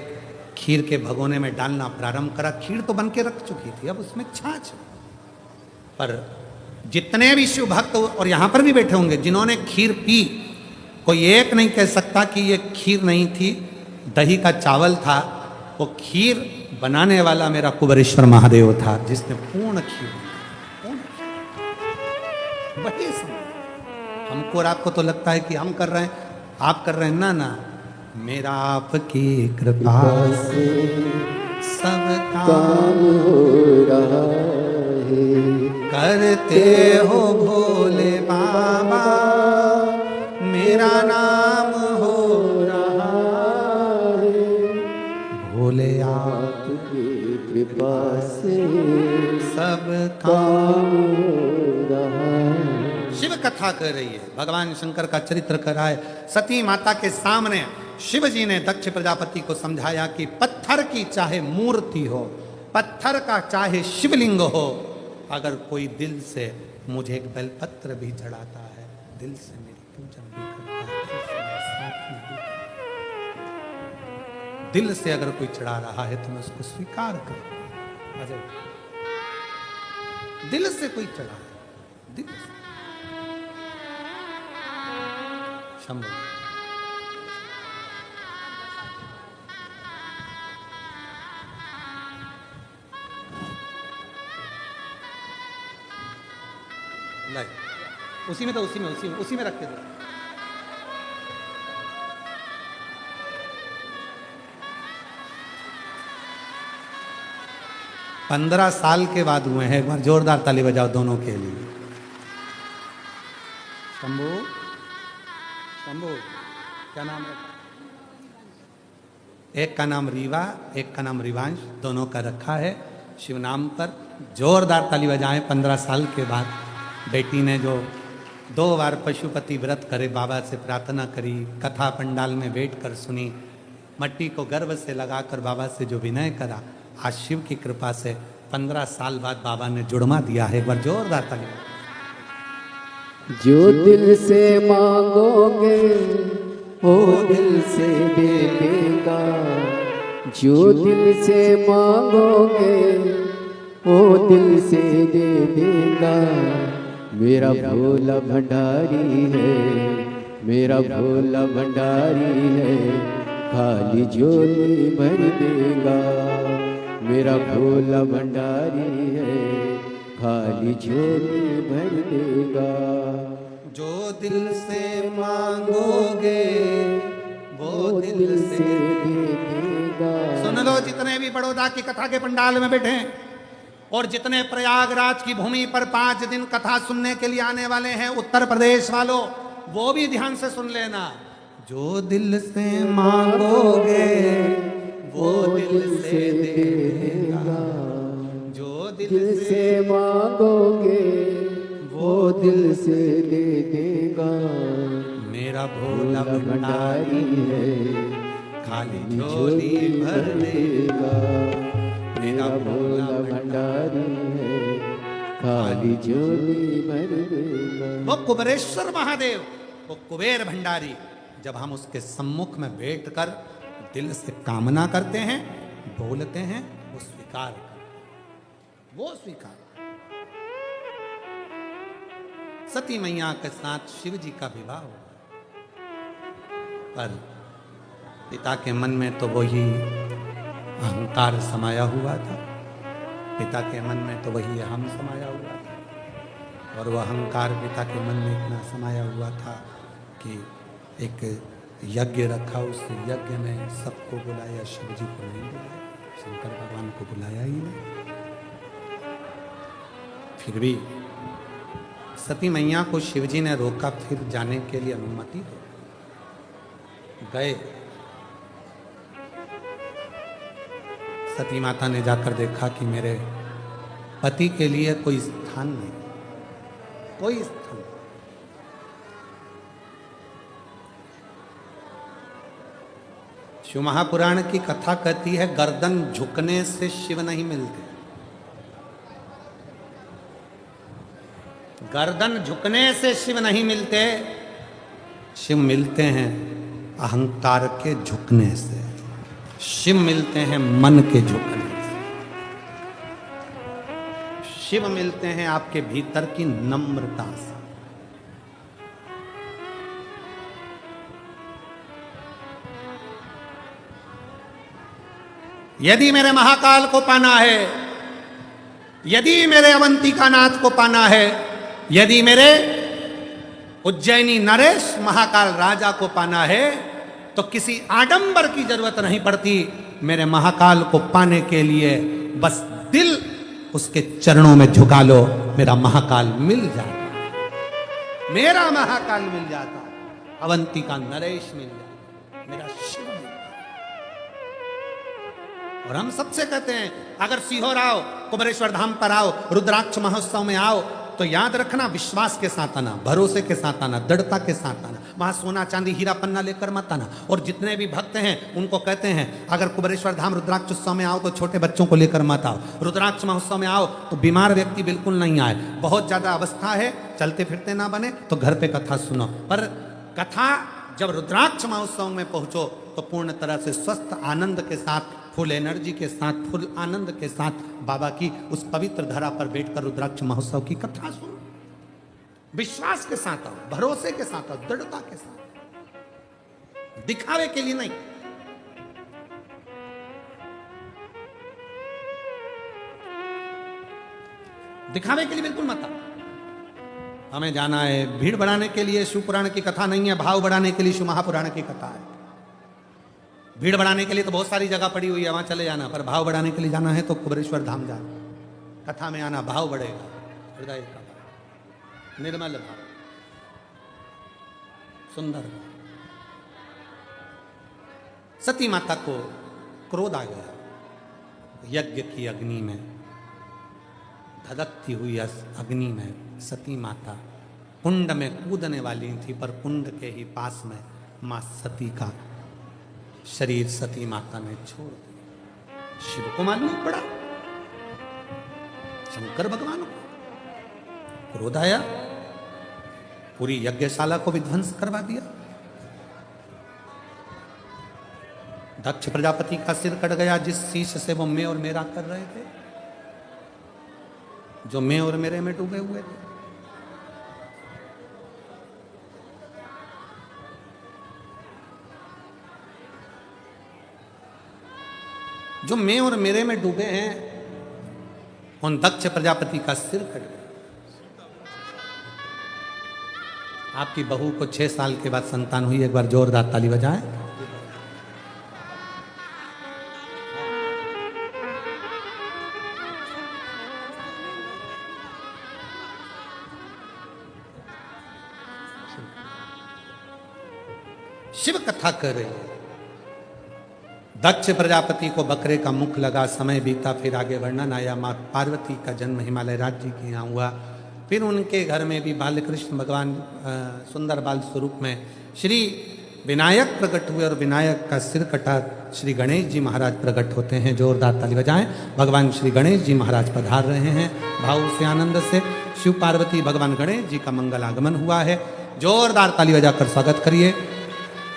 खीर के भगोने में डालना प्रारंभ करा। खीर तो बन के रख चुकी थी, अब उसमें छाछ। पर जितने भी शिव भक्त और यहां पर भी बैठे होंगे जिन्होंने खीर पी, कोई एक नहीं कह सकता कि ये खीर नहीं थी, दही का चावल था। वो खीर बनाने वाला मेरा कुबेरेश्वर महादेव था, जिसने पूर्ण खीर बड़े समय। हमको और आपको तो लगता है कि हम कर रहे हैं, आप कर रहे हैं, ना ना, मेरा आपकी कृपा से सब काम हो रहा है। करते हो भोले बाबा, मेरा नाम हो रहा है। भोले आपकी कृपा से सब काम हो रहा है। शिव कथा कर रही है, भगवान शंकर का चरित्र कर रहा है। सती माता के सामने शिव जी ने दक्ष प्रजापति को समझाया कि पत्थर की चाहे मूर्ति हो, पत्थर का चाहे शिवलिंग हो, अगर कोई दिल से मुझे एक बेलपत्र भी चढ़ाता है, दिल से मेरी पूजन भी करता है, दिल से अगर कोई चढ़ा रहा है तो मैं उसको स्वीकार करूं। अजय, दिल से कोई चढ़ा है, दिल से। शंभू लाई, उसी में तो उसी में रख के दो। 15 साल के बाद हुए हैं। एक बार जोरदार ताली बजाओ दोनों के लिए। शंभू, शंभू क्या नाम है? एक का नाम रीवा, एक का नाम रिवांश, दोनों का रखा है शिव नाम पर। जोरदार ताली बजाएं। 15 साल के बाद बेटी ने जो 2 बार पशुपति व्रत करे, बाबा से प्रार्थना करी, कथा पंडाल में बैठ कर सुनी, मट्टी को गर्भ से लगाकर बाबा से जो विनय करा, आज शिव की कृपा से 15 साल बाद बाबा ने जुड़वा दिया है। एक बार जोरदार ताली। जो दिल से मांगोगे वो दिल से दे देगा, जो दिल से मांगोगे वो दिल से दे देगा। मेरा भोला भंडारी है, मेरा भोला भंडारी है, खाली झोली भर देगा। मेरा भोला भंडारी है, खाली झोली भर देगा। जो दिल से मांगोगे वो दिल से दे देगा। सुन लो जितने भी बड़ौदा की कथा के पंडाल में बैठे हैं और जितने प्रयागराज की भूमि पर 5 दिन कथा सुनने के लिए आने वाले हैं उत्तर प्रदेश वालों, वो भी ध्यान से सुन लेना। जो दिल से मांगोगे वो दिल से देगा, जो दिल से मांगोगे वो दिल से दे देगा। मेरा भोला भंडारी है, खाली झोली भर देगा। मेरा भोला भंडारी है, खाली झोली भर देगा। वो कुबेरेश्वर महादेव, वो कुबेर भंडारी, जब हम उसके सम्मुख में बैठकर दिल से कामना करते हैं, बोलते हैं, वो स्वीकार करता, वो स्वीकार। सती मैया के साथ शिव जी का विवाह हुआ, पर पिता के मन में तो वही अहंकार समाया हुआ था, पिता के मन में तो वही अहम समाया हुआ था। और वह अहंकार पिता के मन में इतना समाया हुआ था कि एक यज्ञ रखा, उस यज्ञ में सबको बुलाया, शिव जी को नहीं बुलाया, शंकर भगवान को बुलाया ही नहीं। फिर भी सती मैया को शिव जी ने रोका, फिर जाने के लिए अनुमति दो। गए, सती माता ने जाकर देखा कि मेरे पति के लिए कोई स्थान नहीं, कोई स्थान। शिव महापुराण की कथा कहती है गर्दन झुकने से शिव नहीं मिलते, गर्दन झुकने से शिव नहीं मिलते, शिव मिलते हैं अहंकार के झुकने से, शिव मिलते हैं मन के झुकने से, शिव मिलते हैं आपके भीतर की नम्रता से। यदि मेरे महाकाल को पाना है, यदि मेरे अवंतिका नाथ को पाना है, यदि मेरे उज्जैनी नरेश महाकाल राजा को पाना है, तो किसी आडंबर की जरूरत नहीं पड़ती। मेरे महाकाल को पाने के लिए बस दिल उसके चरणों में झुका लो, मेरा महाकाल मिल जाता, मेरा महाकाल मिल जाता, अवंतिका नरेश मिल जाता, मेरा शिव मिल जाता। और हम सबसे कहते हैं अगर सीहोर आओ, कुबेरेश्वर धाम पर आओ, रुद्राक्ष महोत्सव में आओ, तो याद रखना विश्वास के साथ आना, भरोसे के साथ आना, दृढ़ता के साथ आना। वहां सोना चांदी हीरा पन्ना लेकर मत आना। और जितने भी भक्त हैं उनको कहते हैं अगर कुबेरेश्वर धाम रुद्राक्ष उत्सव में आओ तो छोटे बच्चों को लेकर मत आओ, रुद्राक्ष महोत्सव में आओ तो बीमार व्यक्ति बिल्कुल नहीं आए, बहुत ज्यादा अवस्था है, चलते फिरते ना बने तो घर पे कथा सुनो। पर कथा जब रुद्राक्ष महोत्सव में पहुंचो तो पूर्ण तरह से स्वस्थ आनंद के साथ, फुल एनर्जी के साथ, फुल आनंद के साथ बाबा की उस पवित्र धरा पर बैठकर रुद्राक्ष महोत्सव की कथा सुनो। विश्वास के साथ आओ, भरोसे के साथ आओ, दृढ़ता के साथ, दिखावे के लिए नहीं। दिखावे के लिए बिल्कुल मत आओ। हमें जाना है भीड़ बढ़ाने के लिए शिव पुराण की कथा नहीं है, भाव बढ़ाने के लिए शिव महापुराण की कथा है। भीड़ बढ़ाने के लिए तो बहुत सारी जगह पड़ी हुई है, वहां चले जाना, पर भाव बढ़ाने के लिए जाना है तो कुबेरेश्वर धाम जाना। कथा में आना, भाव बढ़ेगा, हृदय का भाव, निर्मल भाव, सुंदर भाव। सती माता को क्रोध आ गया, यज्ञ की अग्नि में, धधकती हुई अग्नि में सती माता कुंड में कूदने वाली थी, पर कुंड के ही पास में मां सती का शरीर सती माता ने छोड़ दिया। शिव को मालूम पड़ा, शंकर भगवान को क्रोध आया, पूरी यज्ञशाला को विध्वंस करवा दिया। दक्ष प्रजापति का सिर कट गया, जिस शीश से वो मैं और मेरा कर रहे थे, जो मैं और मेरे में डूबे हुए थे। जो मैं और मेरे में डूबे हैं, उन दक्ष प्रजापति का सिर कट गया। आपकी बहू को 6 साल के बाद संतान हुई, एक बार जोरदार ताली बजाएं। शिव कथा कर रहे हैं। दक्ष प्रजापति को बकरे का मुख लगा, समय बीता, फिर आगे वर्णन आया। माँ पार्वती का जन्म हिमालय राज्य के यहाँ हुआ। फिर उनके घर में भी बालकृष्ण भगवान सुंदर बाल स्वरूप में श्री विनायक प्रकट हुए, और विनायक का सिर कटा श्री गणेश जी महाराज प्रकट होते हैं। जोरदार ताली बजाएं। भगवान श्री गणेश जी महाराज पधार रहे हैं। भाव से, आनंद से शिव पार्वती भगवान गणेश जी का मंगल आगमन हुआ है। जोरदार ताली बजाकर स्वागत करिए।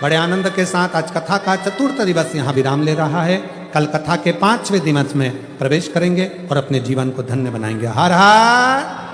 बड़े आनंद के साथ आज कथा का 4था दिवस यहाँ विराम ले रहा है। कल कथा के 5वें दिवस में प्रवेश करेंगे और अपने जीवन को धन्य बनाएंगे। हर हर